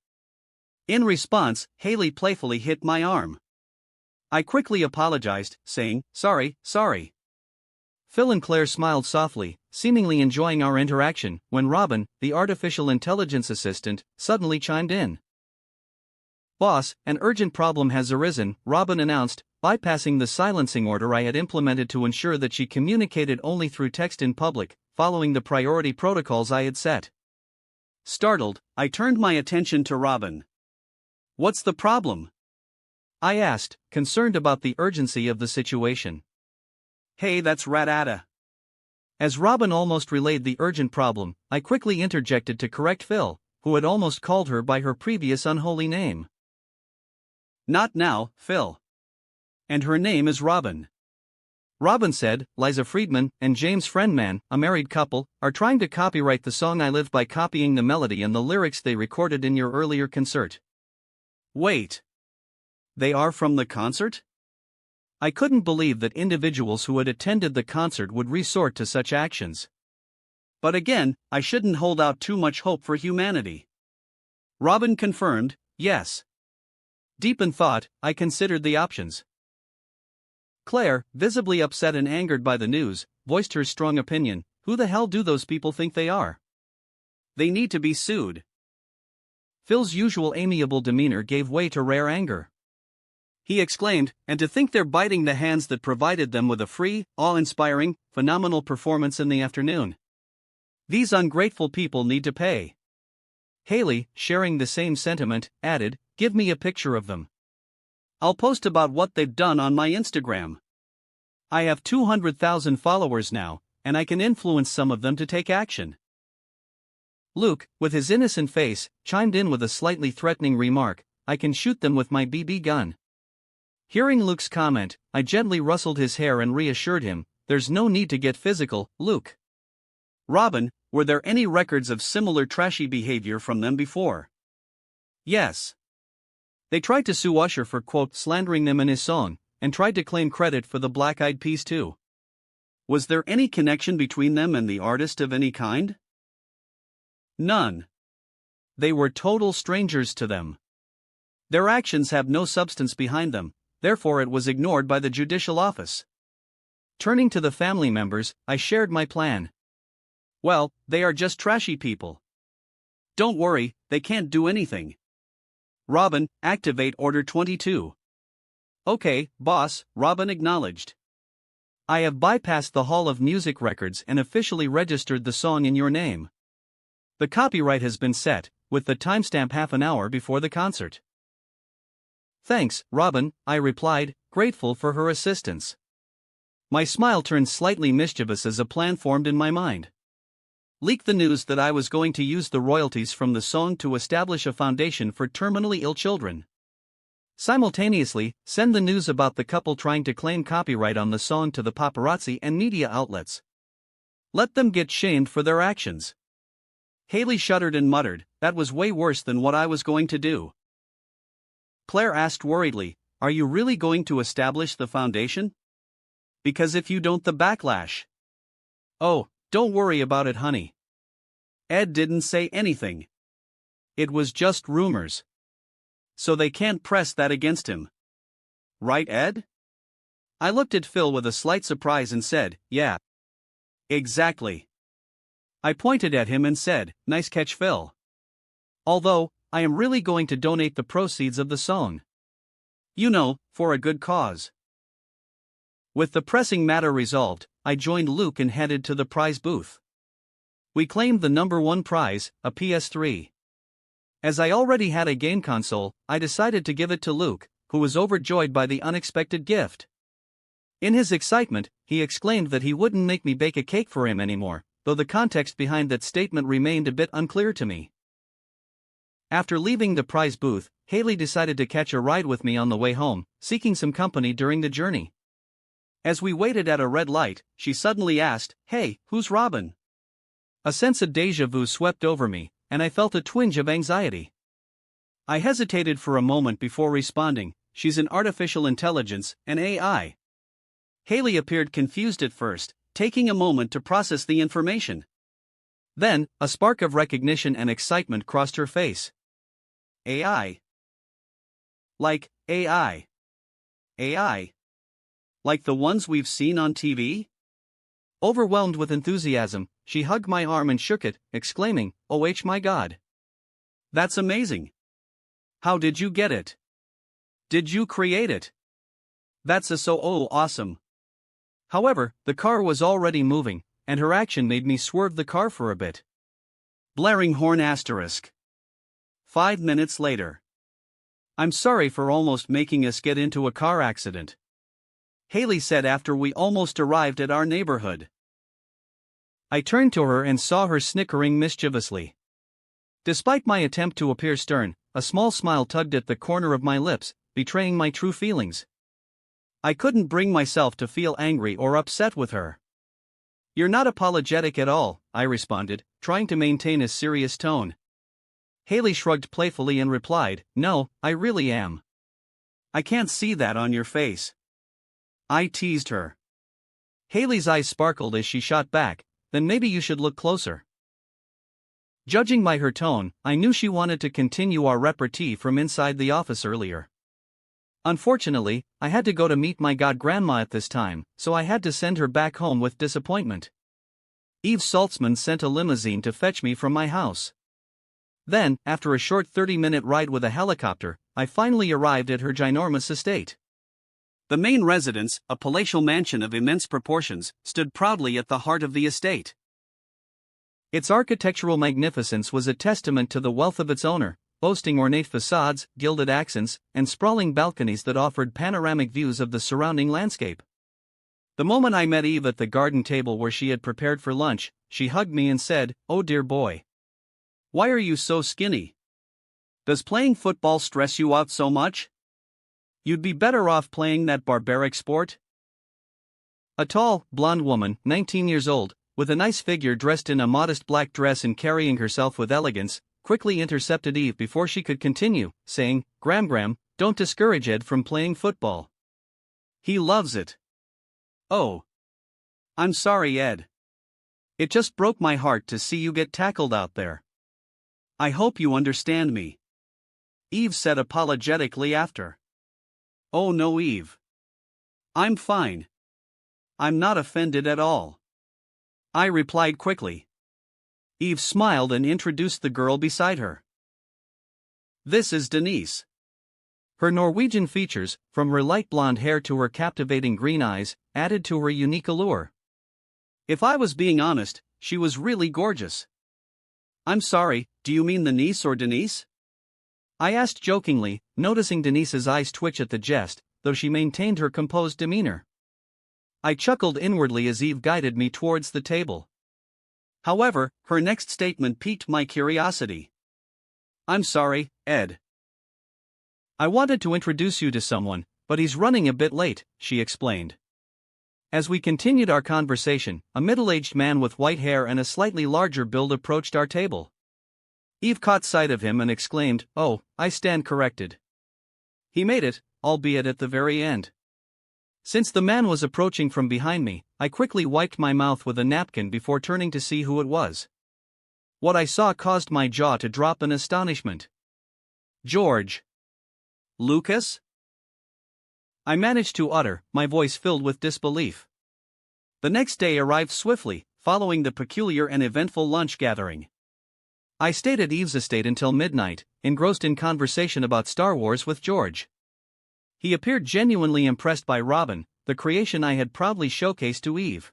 In response, Haley playfully hit my arm. I quickly apologized, saying, Sorry. Phil and Claire smiled softly, seemingly enjoying our interaction, when Robin, the artificial intelligence assistant, suddenly chimed in. "Boss, an urgent problem has arisen," Robin announced, bypassing the silencing order I had implemented to ensure that she communicated only through text in public, following the priority protocols I had set. Startled, I turned my attention to Robin. "What's the problem?" I asked, concerned about the urgency of the situation. "Hey, that's Ratata." As Robin almost relayed the urgent problem, I quickly interjected to correct Phil, who had almost called her by her previous unholy name. "Not now, Phil. And her name is Robin." Robin said, "Liza Friedman and James Friendman, a married couple, are trying to copyright the song I Live by copying the melody and the lyrics they recorded in your earlier concert." Wait. They are from the concert? I couldn't believe that individuals who had attended the concert would resort to such actions. But again, I shouldn't hold out too much hope for humanity. Robin confirmed, "Yes." Deep in thought, I considered the options. Claire, visibly upset and angered by the news, voiced her strong opinion. "Who the hell do those people think they are? They need to be sued." Phil's usual amiable demeanor gave way to rare anger. He exclaimed, "And to think they're biting the hands that provided them with a free, awe-inspiring, phenomenal performance in the afternoon. These ungrateful people need to pay." Haley, sharing the same sentiment, added, "Give me a picture of them. I'll post about what they've done on my Instagram. I have 200,000 followers now, and I can influence some of them to take action." Luke, with his innocent face, chimed in with a slightly threatening remark, "I can shoot them with my BB gun." Hearing Luke's comment, I gently rustled his hair and reassured him, "There's no need to get physical, Luke." "Robin, were there any records of similar trashy behavior from them before?" "Yes. They tried to sue Usher for slandering them in his song, and tried to claim credit for the Black Eyed Peas too." "Was there any connection between them and the artist of any kind?" "None. They were total strangers to them. Their actions have no substance behind them, therefore it was ignored by the judicial office." Turning to the family members, I shared my plan. "Well, they are just trashy people. Don't worry, they can't do anything. Robin, activate Order 22. "Okay, boss," Robin acknowledged. "I have bypassed the Hall of Music Records and officially registered the song in your name. The copyright has been set, with the timestamp half an hour before the concert." "Thanks, Robin," I replied, grateful for her assistance. My smile turned slightly mischievous as a plan formed in my mind. Leak the news that I was going to use the royalties from the song to establish a foundation for terminally ill children. Simultaneously, send the news about the couple trying to claim copyright on the song to the paparazzi and media outlets. Let them get shamed for their actions. Haley shuddered and muttered, "That was way worse than what I was going to do." Claire asked worriedly, "Are you really going to establish the foundation? Because if you don't, the backlash." "Oh, don't worry about it, honey. Ed didn't say anything. It was just rumors. So they can't press that against him. Right, Ed?" I looked at Phil with a slight surprise and said, "Yeah. Exactly." I pointed at him and said, "Nice catch, Phil. Although, I am really going to donate the proceeds of the song. You know, for a good cause." With the pressing matter resolved, I joined Luke and headed to the prize booth. We claimed the #1 prize, a PS3. As I already had a game console, I decided to give it to Luke, who was overjoyed by the unexpected gift. In his excitement, he exclaimed that he wouldn't make me bake a cake for him anymore, though the context behind that statement remained a bit unclear to me. After leaving the prize booth, Haley decided to catch a ride with me on the way home, seeking some company during the journey. As we waited at a red light, she suddenly asked, "Hey, who's Robin?" A sense of déjà vu swept over me, and I felt a twinge of anxiety. I hesitated for a moment before responding, "She's an artificial intelligence, an AI." Haley appeared confused at first, taking a moment to process the information. Then, a spark of recognition and excitement crossed her face. "AI? Like, AI? AI? Like the ones we've seen on TV?" Overwhelmed with enthusiasm, she hugged my arm and shook it, exclaiming, "Oh my God. That's amazing. How did you get it? Did you create it? That's so awesome." However, the car was already moving, and her action made me swerve the car for a bit. Blaring horn asterisk. 5 minutes later. "I'm sorry for almost making us get into a car accident," Haley said after we almost arrived at our neighborhood. I turned to her and saw her snickering mischievously. Despite my attempt to appear stern, a small smile tugged at the corner of my lips, betraying my true feelings. I couldn't bring myself to feel angry or upset with her. "You're not apologetic at all," I responded, trying to maintain a serious tone. Haley shrugged playfully and replied, "No, I really am." "I can't see that on your face," I teased her. Haley's eyes sparkled as she shot back, "Then maybe you should look closer." Judging by her tone, I knew she wanted to continue our repartee from inside the office earlier. Unfortunately, I had to go to meet my godgrandma at this time, so I had to send her back home with disappointment. Eve Saltzman sent a limousine to fetch me from my house. Then, after a short 30-minute ride with a helicopter, I finally arrived at her ginormous estate. The main residence, a palatial mansion of immense proportions, stood proudly at the heart of the estate. Its architectural magnificence was a testament to the wealth of its owner, boasting ornate facades, gilded accents, and sprawling balconies that offered panoramic views of the surrounding landscape. The moment I met Eve at the garden table where she had prepared for lunch, she hugged me and said, "Oh dear boy. Why are you so skinny? Does playing football stress you out so much? You'd be better off playing that barbaric sport." A tall, blonde woman, 19 years old, with a nice figure dressed in a modest black dress and carrying herself with elegance, quickly intercepted Eve before she could continue, saying, Gram, don't discourage Ed from playing football. He loves it." "Oh. I'm sorry, Ed. It just broke my heart to see you get tackled out there. I hope you understand me," Eve said apologetically after. "Oh no, Eve. I'm fine. I'm not offended at all," I replied quickly. Eve smiled and introduced the girl beside her. "This is Denise." Her Norwegian features, from her light blonde hair to her captivating green eyes, added to her unique allure. If I was being honest, she was really gorgeous. "I'm sorry, do you mean the niece or Denise?" I asked jokingly, noticing Denise's eyes twitch at the jest, though she maintained her composed demeanor. I chuckled inwardly as Eve guided me towards the table. However, her next statement piqued my curiosity. "I'm sorry, Ed. I wanted to introduce you to someone, but he's running a bit late," she explained. As we continued our conversation, a middle-aged man with white hair and a slightly larger build approached our table. Eve caught sight of him and exclaimed, "Oh, I stand corrected." He made it, albeit at the very end. Since the man was approaching from behind me, I quickly wiped my mouth with a napkin before turning to see who it was. What I saw caused my jaw to drop in astonishment. "George Lucas?" I managed to utter, my voice filled with disbelief. The next day arrived swiftly, following the peculiar and eventful lunch gathering. I stayed at Eve's estate until midnight, engrossed in conversation about Star Wars with George. He appeared genuinely impressed by Robin, the creation I had proudly showcased to Eve.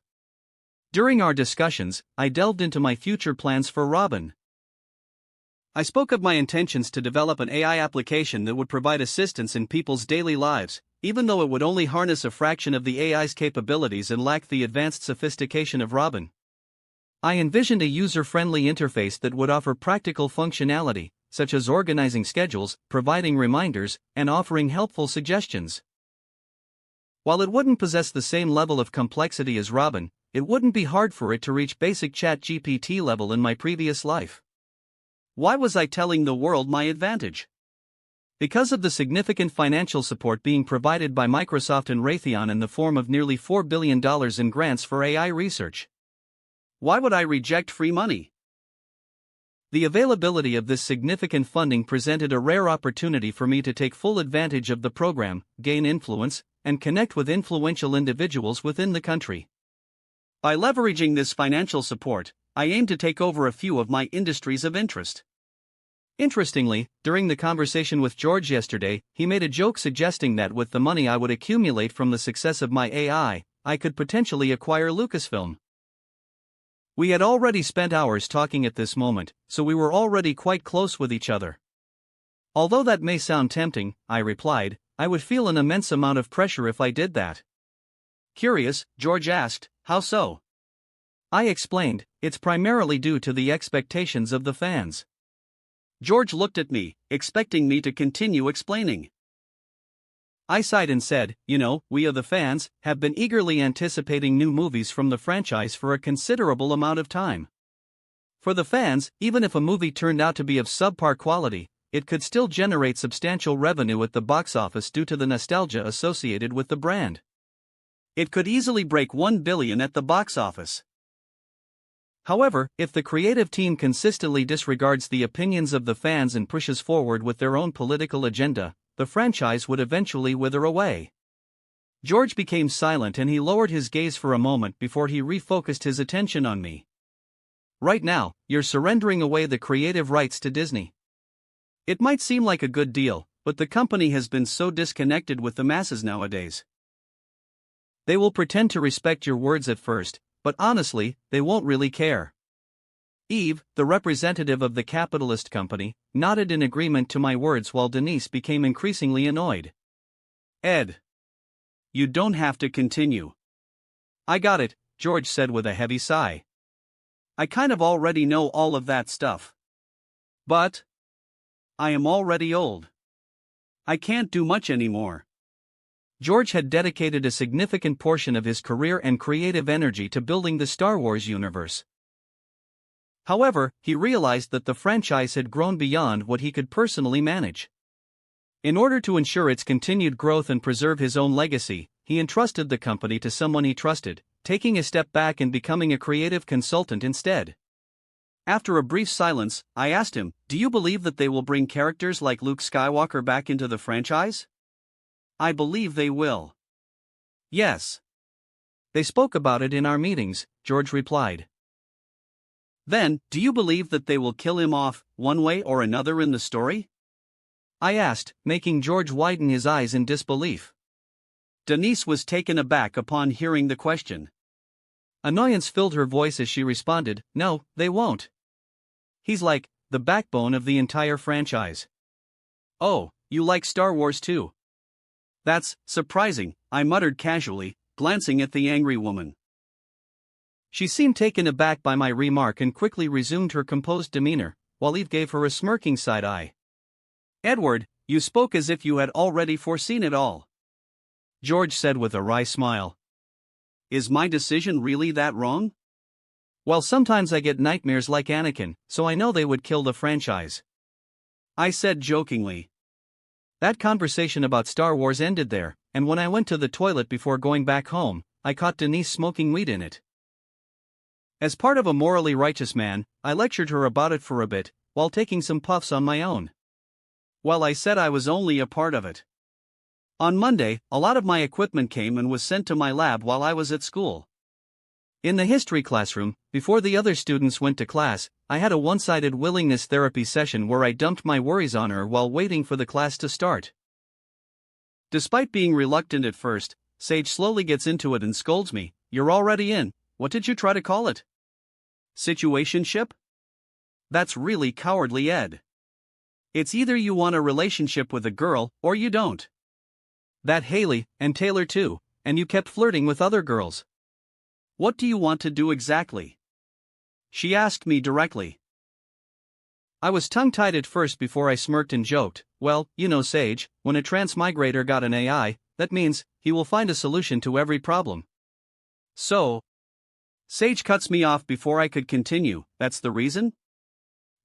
During our discussions, I delved into my future plans for Robin. I spoke of my intentions to develop an AI application that would provide assistance in people's daily lives, even though it would only harness a fraction of the AI's capabilities and lack the advanced sophistication of Robin. I envisioned a user-friendly interface that would offer practical functionality, such as organizing schedules, providing reminders, and offering helpful suggestions. While it wouldn't possess the same level of complexity as Robin, it wouldn't be hard for it to reach basic ChatGPT level in my previous life. Why was I telling the world my advantage? Because of the significant financial support being provided by Microsoft and Raytheon in the form of nearly $4 billion in grants for AI research. Why would I reject free money? The availability of this significant funding presented a rare opportunity for me to take full advantage of the program, gain influence, and connect with influential individuals within the country. By leveraging this financial support, I aim to take over a few of my industries of interest. Interestingly, during the conversation with George yesterday, he made a joke suggesting that with the money I would accumulate from the success of my AI, I could potentially acquire Lucasfilm. We had already spent hours talking at this moment, so we were already quite close with each other. Although that may sound tempting, I replied, I would feel an immense amount of pressure if I did that. Curious, George asked, how so? I explained, it's primarily due to the expectations of the fans. George looked at me, expecting me to continue explaining. I sighed and said, we of the fans have been eagerly anticipating new movies from the franchise for a considerable amount of time. For the fans, even if a movie turned out to be of subpar quality, it could still generate substantial revenue at the box office due to the nostalgia associated with the brand. It could easily break $1 billion at the box office. However, if the creative team consistently disregards the opinions of the fans and pushes forward with their own political agenda, the franchise would eventually wither away. George became silent and he lowered his gaze for a moment before he refocused his attention on me. Right now, you're surrendering away the creative rights to Disney. It might seem like a good deal, but the company has been so disconnected with the masses nowadays. They will pretend to respect your words at first, but honestly, they won't really care. Eve, the representative of the capitalist company, nodded in agreement to my words while Denise became increasingly annoyed. Ed. You don't have to continue. I got it, George said with a heavy sigh. I kind of already know all of that stuff. But I am already old. I can't do much anymore. George had dedicated a significant portion of his career and creative energy to building the Star Wars universe. However, he realized that the franchise had grown beyond what he could personally manage. In order to ensure its continued growth and preserve his own legacy, he entrusted the company to someone he trusted, taking a step back and becoming a creative consultant instead. After a brief silence, I asked him, do you believe that they will bring characters like Luke Skywalker back into the franchise? I believe they will. Yes. They spoke about it in our meetings, George replied. Then, do you believe that they will kill him off, one way or another in the story? I asked, making George widen his eyes in disbelief. Denise was taken aback upon hearing the question. Annoyance filled her voice as she responded, no, they won't. He's like the backbone of the entire franchise. Oh, you like Star Wars too? That's surprising, I muttered casually, glancing at the angry woman. She seemed taken aback by my remark and quickly resumed her composed demeanor, while Eve gave her a smirking side eye. Edward, you spoke as if you had already foreseen it all. George said with a wry smile. Is my decision really that wrong? Well, sometimes I get nightmares like Anakin, so I know they would kill the franchise. I said jokingly. That conversation about Star Wars ended there, and when I went to the toilet before going back home, I caught Denise smoking weed in it. As part of a morally righteous man, I lectured her about it for a bit, while taking some puffs on my own. Well, I said I was only a part of it. On Monday, a lot of my equipment came and was sent to my lab while I was at school. In the history classroom, before the other students went to class, I had a one-sided willingness therapy session where I dumped my worries on her while waiting for the class to start. Despite being reluctant at first, Sage slowly gets into it and scolds me, "You're already in, what did you try to call it? Situationship? That's really cowardly, Ed. It's either you want a relationship with a girl, or you don't. That Haley, and Taylor too, and you kept flirting with other girls. What do you want to do exactly?" She asked me directly. I was tongue-tied at first before I smirked and joked, well, Sage, when a transmigrator got an AI, that means he will find a solution to every problem. So, Sage cuts me off before I could continue, that's the reason?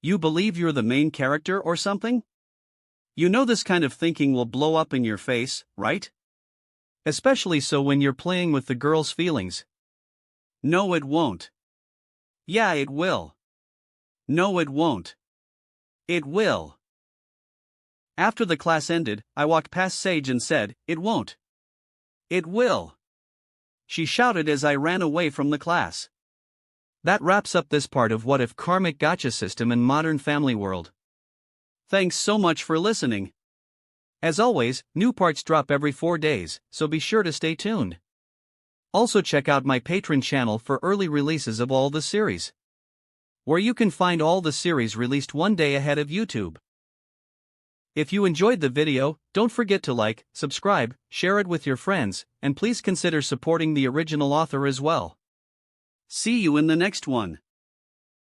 You believe you're the main character or something? You know this kind of thinking will blow up in your face, right? Especially so when you're playing with the girl's feelings. No, it won't. Yeah, it will. No, it won't. It will. After the class ended, I walked past Sage and said, "It won't. It will." she shouted as I ran away from the class. That wraps up this part of What If Karmic Gacha System in Modern Family World. Thanks so much for listening. As always, new parts drop every 4 days, so be sure to stay tuned. Also check out my Patreon channel for early releases of all the series, where you can find all the series released one day ahead of YouTube. If you enjoyed the video, don't forget to like, subscribe, share it with your friends, and please consider supporting the original author as well. See you in the next one.